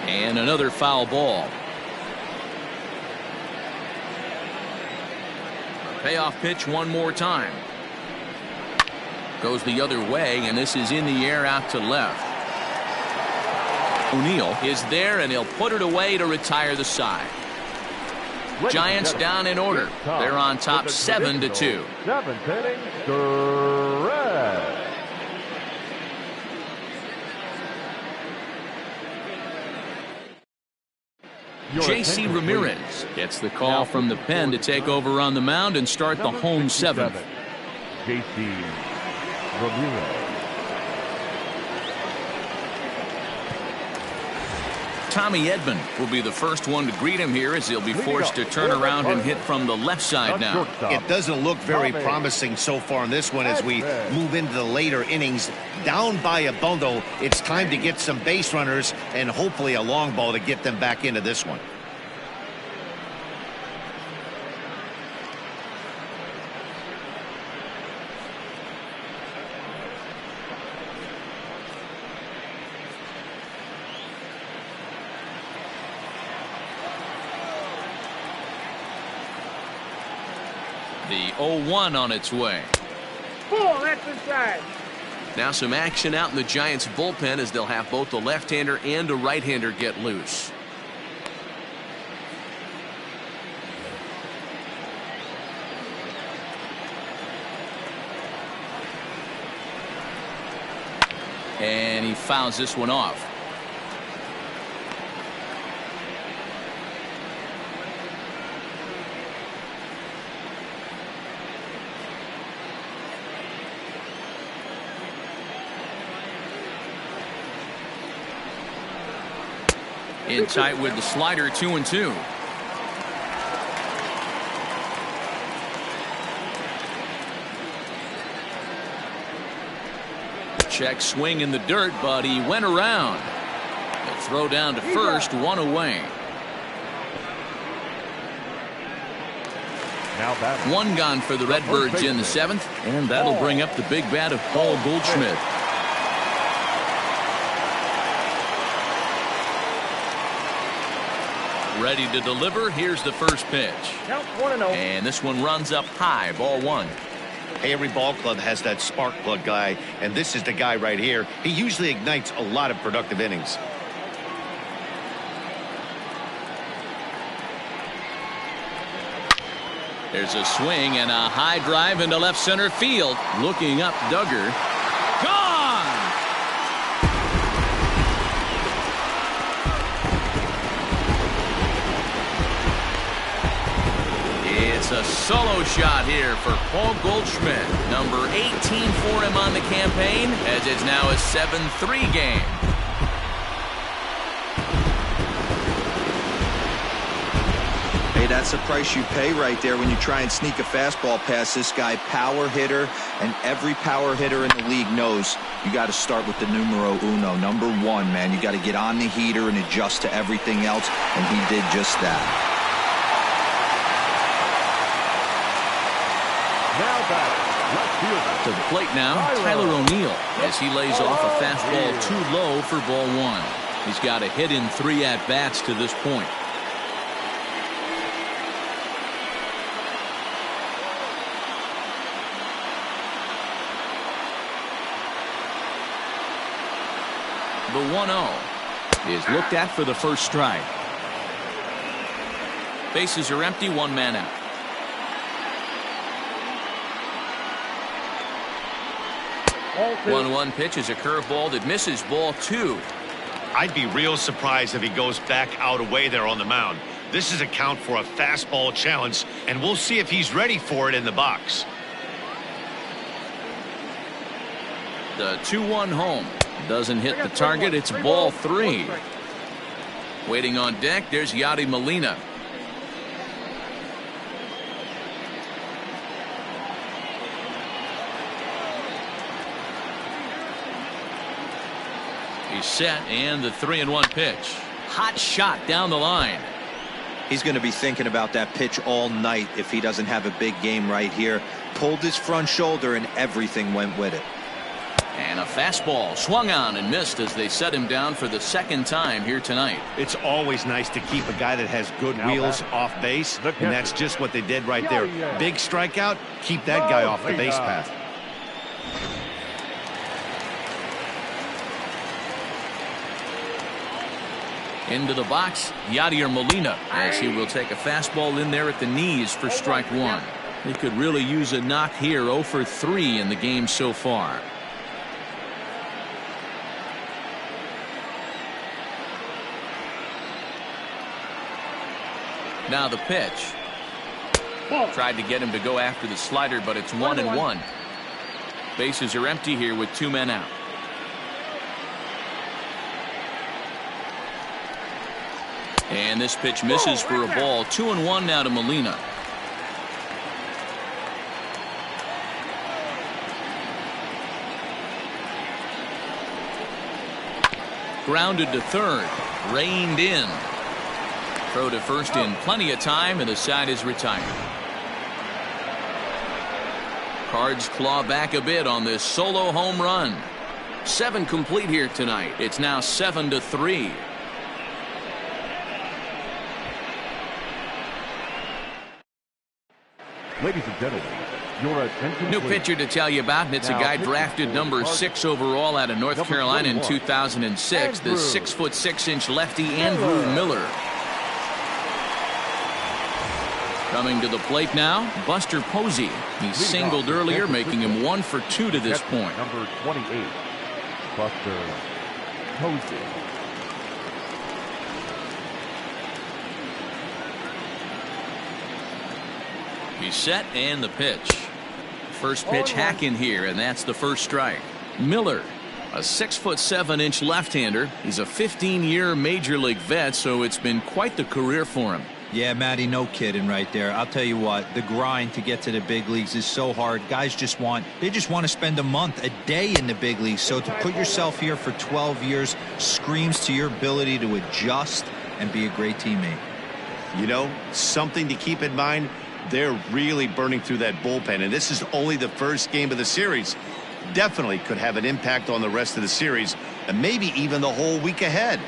And another foul ball. Payoff pitch one more time. Goes the other way, and this is in the air out to left. O'Neill is there, and he'll put it away to retire the side. Giants down in order. They're on top 7-2. 7th inning, correct. J.C. Ramirez gets the call from the pen to take over on the mound and start the home 7th. J.C. Ramirez. Tommy Edman will be the first one to greet him here as he'll be forced to turn around and hit from the left side now. It doesn't look very promising so far in this one as we move into the later innings. Down by a bundle, it's time to get some base runners and hopefully a long ball to get them back into this one. The 0-1 on its way. Ball, that's inside. Now some action out in the Giants bullpen as they'll have both the left-hander and a right-hander get loose. And he fouls this one off. In tight with the slider, 2-2. Check swing in the dirt, but he went around. The throw down to first, 1 away. Now batting. 1 gone for the Redbirds in the 7th, and that'll bring up the big bat of Paul Goldschmidt. Ready to deliver. Here's the first pitch. Count 1-0. And this one runs up high. Ball 1. Hey, every ball club has that spark plug guy, and this is the guy right here. He usually ignites a lot of productive innings. There's a swing and a high drive into left center field. Looking up, Duggar. Gone! It's a solo shot here for Paul Goldschmidt. Number 18 for him on the campaign, as it's now a 7-3 game. Hey, that's the price you pay right there when you try and sneak a fastball past this guy. Power hitter, and every power hitter in the league knows you got to start with the numero uno, number one, man. You got to get on the heater and adjust to everything else, and he did just that. Now back, left fielder. To the plate now, Tyler O'Neill, as he lays off a fastball too low for ball one. He's got a hit in 3 at-bats to this point. The 1-0 is looked at for the first strike. Bases are empty, 1 man out. One 1 pitch is a curveball that misses, ball 2. I'd be real surprised if he goes back out away there on the mound. This is a count for a fastball challenge, and we'll see if he's ready for it in the box. The 2-1 home doesn't hit the target. It's ball 3. Waiting on deck, there's Yadi Molina. He's set, and the 3-1 pitch. Hot shot down the line. He's going to be thinking about that pitch all night if he doesn't have a big game right here. Pulled his front shoulder, and everything went with it. And a fastball swung on and missed as they set him down for the 2nd time here tonight. It's always nice to keep a guy that has good wheels off base, and that's just what they did right there. Big strikeout, keep that guy off the base path. Into the box, Yadier Molina, as he will take a fastball in there at the knees for strike 1. He could really use a knock here. 0 for 3 in the game so far. Now the pitch. Tried to get him to go after the slider, but it's 1-1. Bases are empty here with 2 men out. And this pitch misses for a ball. 2-1 now to Molina. Grounded to third. Reined in. Throw to first in plenty of time, and the side is retired. Cards claw back a bit on this solo home run. 7 complete here tonight. It's now 7-3. Ladies and gentlemen, your attention. New please. pitcher to tell you about, and it's a guy drafted number 6 overall out of North Carolina in 2006. The 6'6" lefty Andrew Miller. Coming to the plate now, Buster Posey. He singled earlier, making him 1 for 2 to this point. Number 28, Buster Posey. He's set, and the pitch. First pitch hack in here, and that's the first strike. Miller, a 6'7" left-hander. He's a 15-year major league vet, so it's been quite the career for him. Yeah, Matty, no kidding right there. I'll tell you what, the grind to get to the big leagues is so hard. Guys just want to spend a month, a day in the big leagues. So to put yourself here for 12 years screams to your ability to adjust and be a great teammate. You know, something to keep in mind, they're really burning through that bullpen, and this is only the first game of the series. Definitely could have an impact on the rest of the series, and maybe even the whole week ahead.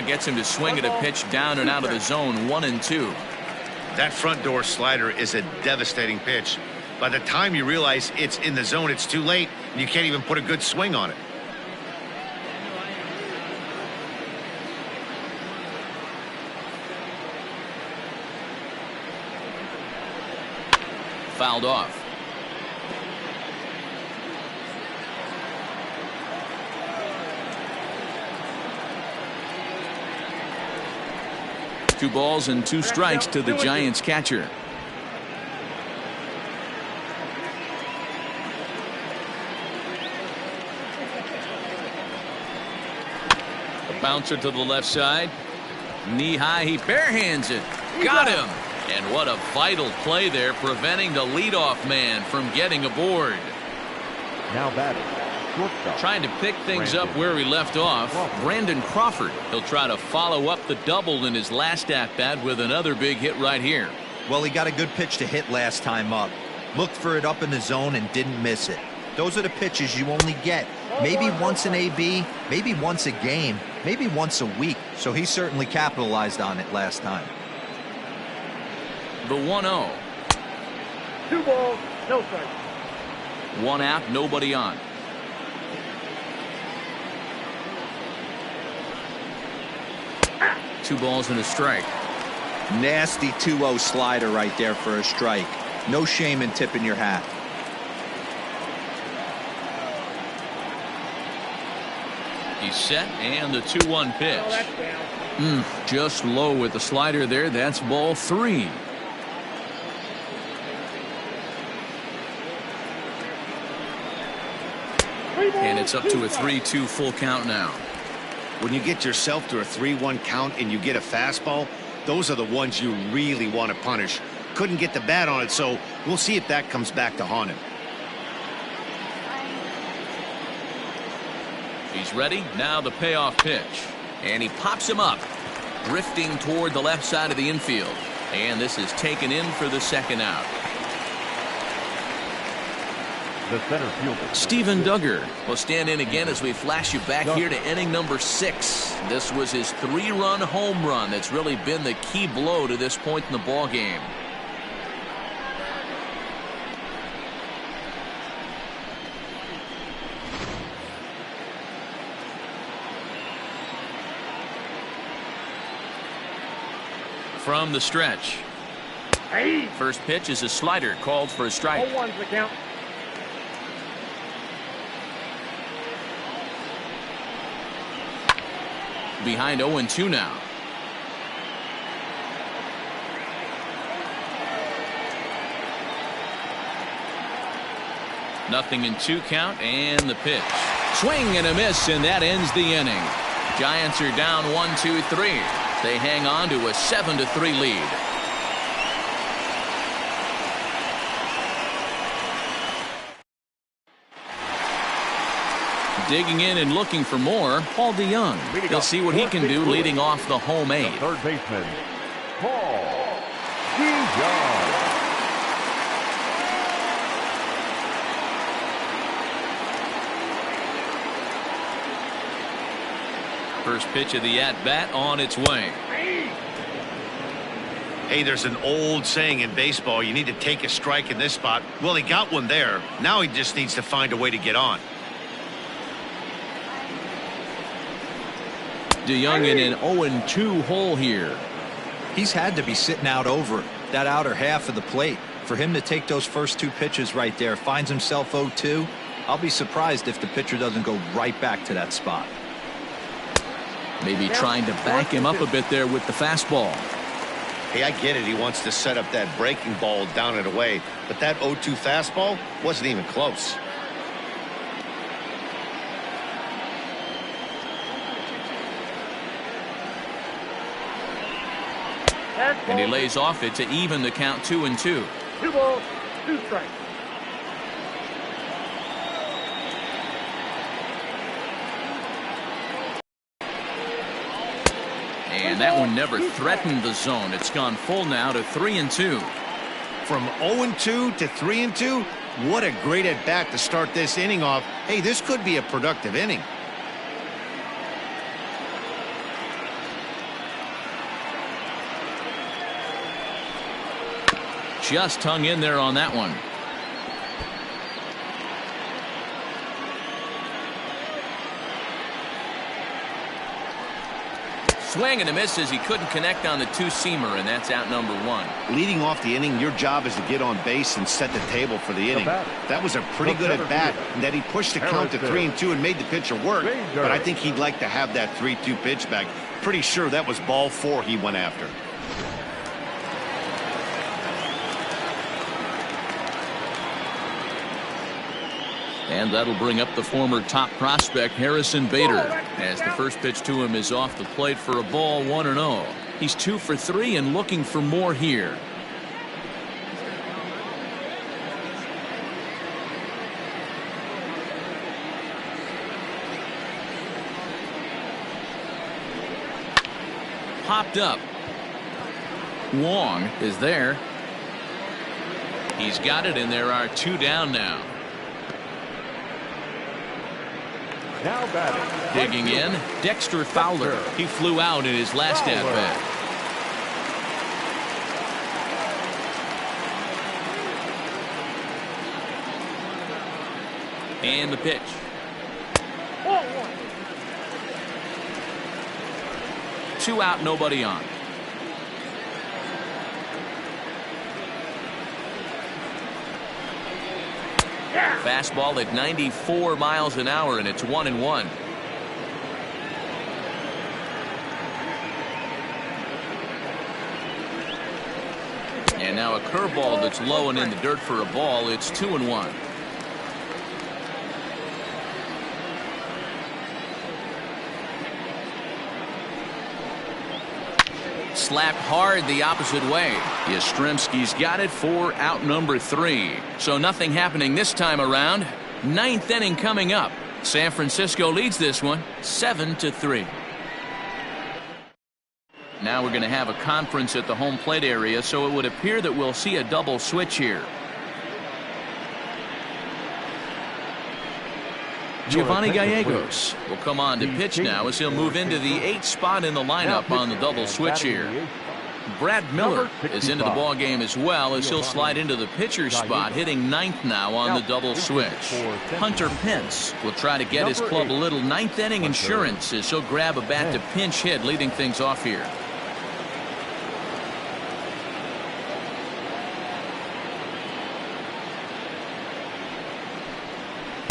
Gets him to swing at a pitch down and out of the zone. 1-2. That front door slider is a devastating pitch. By the time you realize it's in the zone, it's too late, and you can't even put a good swing on it. fouled off. Two balls and two strikes to the Giants catcher. A bouncer to the left side. Knee high, he barehands it. Got him. And what a vital play there, preventing the leadoff man from getting aboard. Now batting, shortstop. Trying to pick things up where he left off. Brandon Crawford. He'll try to follow up the double in his last at-bat with another big hit right here. Well, he got a good pitch to hit last time up. Looked for it up in the zone and didn't miss it. Those are the pitches you only get maybe once in AB, maybe once a game, maybe once a week. So he certainly capitalized on it last time. The 1-0. 2 balls, no strikes. 1 out, nobody on. Two balls and a strike. Nasty 2-0 slider right there for a strike. No shame in tipping your hat. He's set, and the 2-1 pitch. Oh, that's down. Just low with the slider there. That's ball 3. And it's up to a 3-2 full count now. When you get yourself to a 3-1 count and you get a fastball, those are the ones you really want to punish. Couldn't get the bat on it, so we'll see if that comes back to haunt him. He's ready. Now the payoff pitch. And he pops him up. Drifting toward the left side of the infield. And this is taken in for the second out. The center fielder, Steven Duggar will stand in again as we flash you back here to inning number 6. This was his 3-run home run that's really been the key blow to this point in the ball game. From the stretch. First pitch is a slider called for a strike. 0-1's the count. Behind 0-2 now. Nothing in 2 count, and the pitch. Swing and a miss, and that ends the inning. Giants are down 1-2-3. They hang on to a 7-3 lead. Digging in and looking for more, Paul DeYoung. He'll see what he can do leading off the home 8. the third baseman, Paul DeYoung. First pitch of the at-bat on its way. Hey, there's an old saying in baseball, you need to take a strike in this spot. Well, he got one there. Now he just needs to find a way to get on. DeYoung in an 0-2 hole here. He's had to be sitting out over that outer half of the plate. For him to take those first 2 pitches right there, finds himself 0-2. I'll be surprised if the pitcher doesn't go right back to that spot. Maybe trying to back him up a bit there with the fastball. Hey, I get it. He wants to set up that breaking ball down and away. But that 0-2 fastball wasn't even close. And he lays off it to even the count 2-2. 2 balls, 2 strikes. And that one never threatened the zone. It's gone full now to 3-2. From 0-2 to 3-2, what a great at-bat to start this inning off. Hey, this could be a productive inning. Just hung in there on that one. Swing and a miss as he couldn't connect on the two-seamer, and that's out number one. Leading off the inning, your job is to get on base and set the table for the inning. That was a pretty good at-bat, and that he pushed the count to 3-2 and made the pitcher work, but I think he'd like to have that 3-2 pitch back. Pretty sure that was ball 4 he went after. And that'll bring up the former top prospect Harrison Bader, as the first pitch to him is off the plate for a ball, 1-0. He's 2 for 3 and looking for more here. Popped up. Wong is there. He's got it, and there are 2 down now. Now batting. Digging in, Dexter Fowler. He flew out in his last at-bat. And the pitch. 2 out, nobody on. Fastball at 94 miles an hour, and it's 1-1. And now a curveball that's low and in the dirt for a ball. It's 2-1. Slapped hard the opposite way. Yastrzemski's got it for out number 3. So nothing happening this time around. 9th inning coming up. San Francisco leads this one 7-3. Now we're going to have a conference at the home plate area, so it would appear that we'll see a double switch here. Giovanni Gallegos will come on to pitch now as he'll move into the 8th spot in the lineup on the double switch here. Brad Miller is into the ball game as well as he'll slide into the pitcher spot, hitting 9th now on the double switch. Hunter Pence will try to get his club a little 9th inning insurance as he'll grab a bat to pinch hit, leading things off here.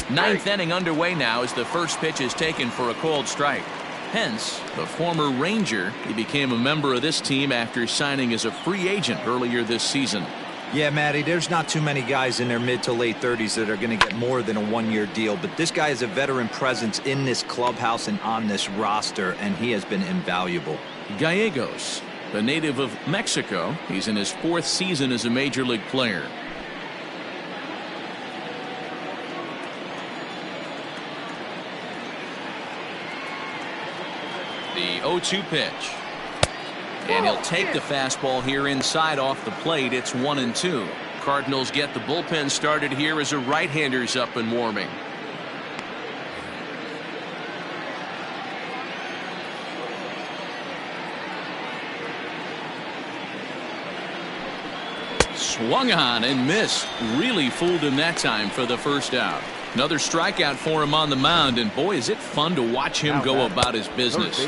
Ninth inning underway now as the first pitch is taken for a called strike. Pence, the former Ranger, he became a member of this team after signing as a free agent earlier this season. Yeah, Matty, there's not too many guys in their mid to late 30s that are going to get more than a one-year deal, but this guy is a veteran presence in this clubhouse and on this roster, and he has been invaluable. Gallegos, a native of Mexico, he's in his 4th season as a major league player. The 0-2 pitch. And he'll take the fastball here inside off the plate. It's 1-2. Cardinals get the bullpen started here as a right-hander's up and warming. Swung on and missed. Really fooled him that time for the first out. Another strikeout for him on the mound, and boy, is it fun to watch him go about his business.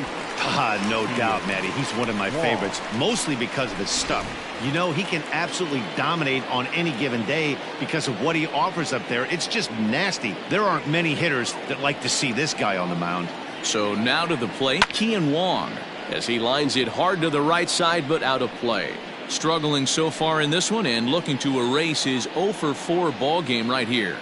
No doubt, Matty. He's one of my favorites, mostly because of his stuff. You know, he can absolutely dominate on any given day because of what he offers up there. It's just nasty. There aren't many hitters that like to see this guy on the mound. So now to the plate, Kian Wong, as he lines it hard to the right side, but out of play. Struggling so far in this one and looking to erase his 0-for-4 ball game right here.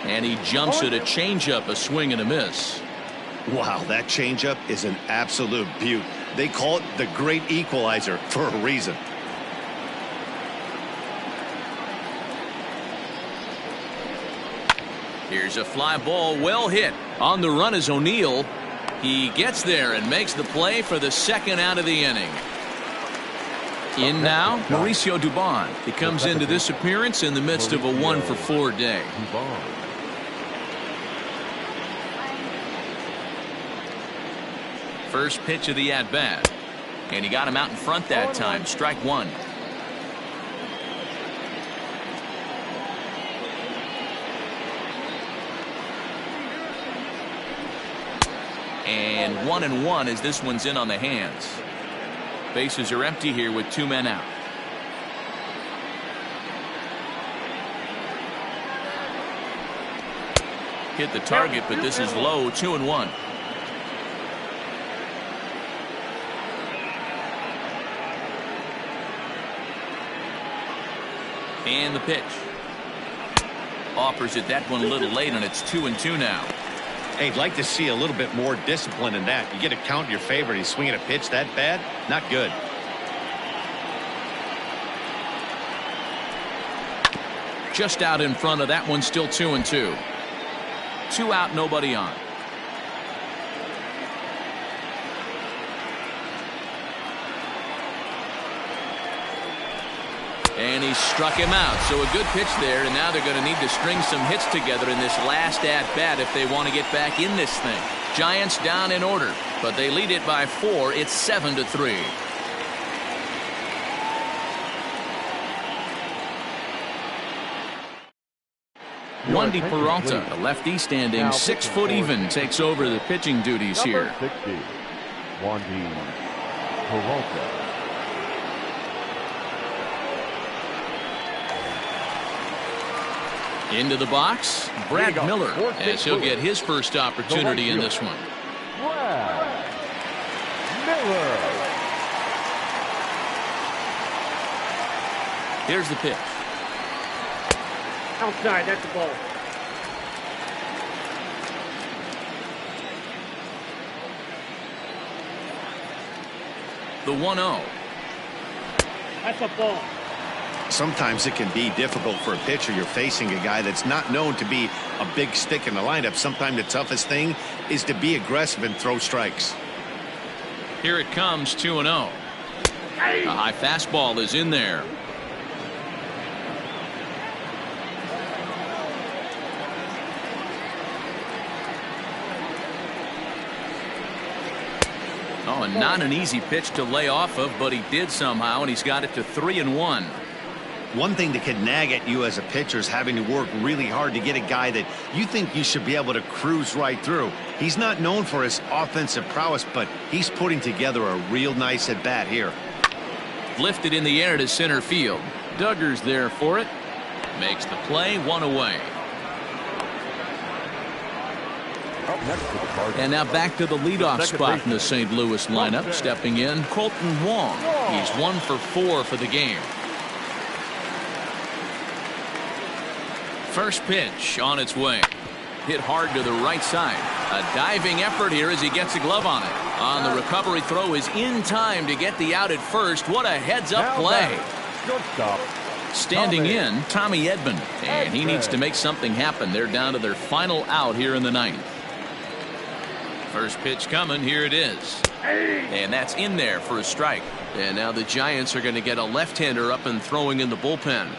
And he jumps at a changeup, a swing and a miss. Wow, that changeup is an absolute beaut. They call it the great equalizer for a reason. Here's a fly ball, well hit. On the run is O'Neill. He gets there and makes the play for the second out of the inning. In now, Mauricio Dubon. He comes into this appearance in the midst of a 1-for-4 day. First pitch of the at-bat. And he got him out in front that time. Strike one. And 1-1 as this one's in on the hands. Bases are empty here with 2 men out. Hit the target, but this is low. 2-1. And the pitch. Offers it that one a little late, and it's 2-2 now. Hey, I'd like to see a little bit more discipline in that. You get a count in your favor. He's swinging a pitch that bad. Not good. Just out in front of that one, still 2-2. 2 out, nobody on. And he struck him out. So a good pitch there, and now they're going to need to string some hits together in this last at-bat if they want to get back in this thing. Giants down in order, but they lead it by 4. It's 7-3. Wandy Peralta, a lefty standing 6 foot even, takes over the pitching duties here. 60, Wandy Peralta. Into the box, Brad Miller, as he'll get his first opportunity in this one. Brad Miller. Here's the pitch. Outside, that's the ball. The 1-0. That's a ball. Sometimes it can be difficult for a pitcher. You're facing a guy that's not known to be a big stick in the lineup. Sometimes the toughest thing is to be aggressive and throw strikes. Here it comes, 2-0. A high fastball is in there. Oh, and not an easy pitch to lay off of, but he did somehow, and he's got it to 3-1. One thing that can nag at you as a pitcher is having to work really hard to get a guy that you think you should be able to cruise right through. He's not known for his offensive prowess, but he's putting together a real nice at-bat here. Lifted in the air to center field. Duggar's there for it. Makes the play, 1 away. And now back to the leadoff spot in the St. Louis lineup. Stepping in, Colton Wong. He's 1 for 4 for the game. First pitch on its way. Hit hard to the right side. A diving effort here as he gets a glove on it. On the recovery throw is in time to get the out at first. What a heads-up play. Good stop. Standing in, Tommy Edman. And he needs to make something happen. They're down to their final out here in the 9th. First pitch coming. Here it is. And that's in there for a strike. And now the Giants are going to get a left-hander up and throwing in the bullpen.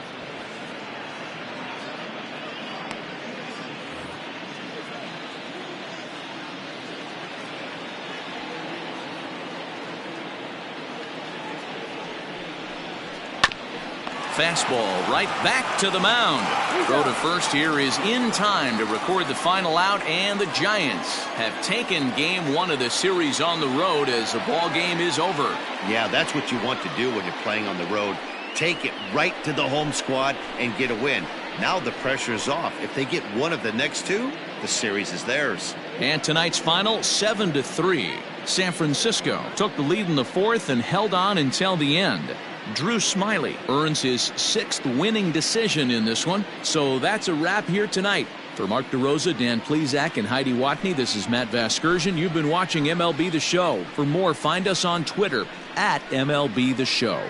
Fastball right back to the mound. Throw to first here is in time to record the final out, and the Giants have taken game 1 of the series on the road as the ball game is over. Yeah, that's what you want to do when you're playing on the road. Take it right to the home squad and get a win. Now the pressure is off. If they get one of the next 2, the series is theirs. And tonight's final, 7-3. San Francisco took the lead in the 4th and held on until the end. Drew Smyly earns his 6th winning decision in this one. So that's a wrap here tonight. For Mark DeRosa, Dan Plesac, and Heidi Watney, this is Matt Vasgersian. You've been watching MLB The Show. For more, find us on Twitter @MLB The Show.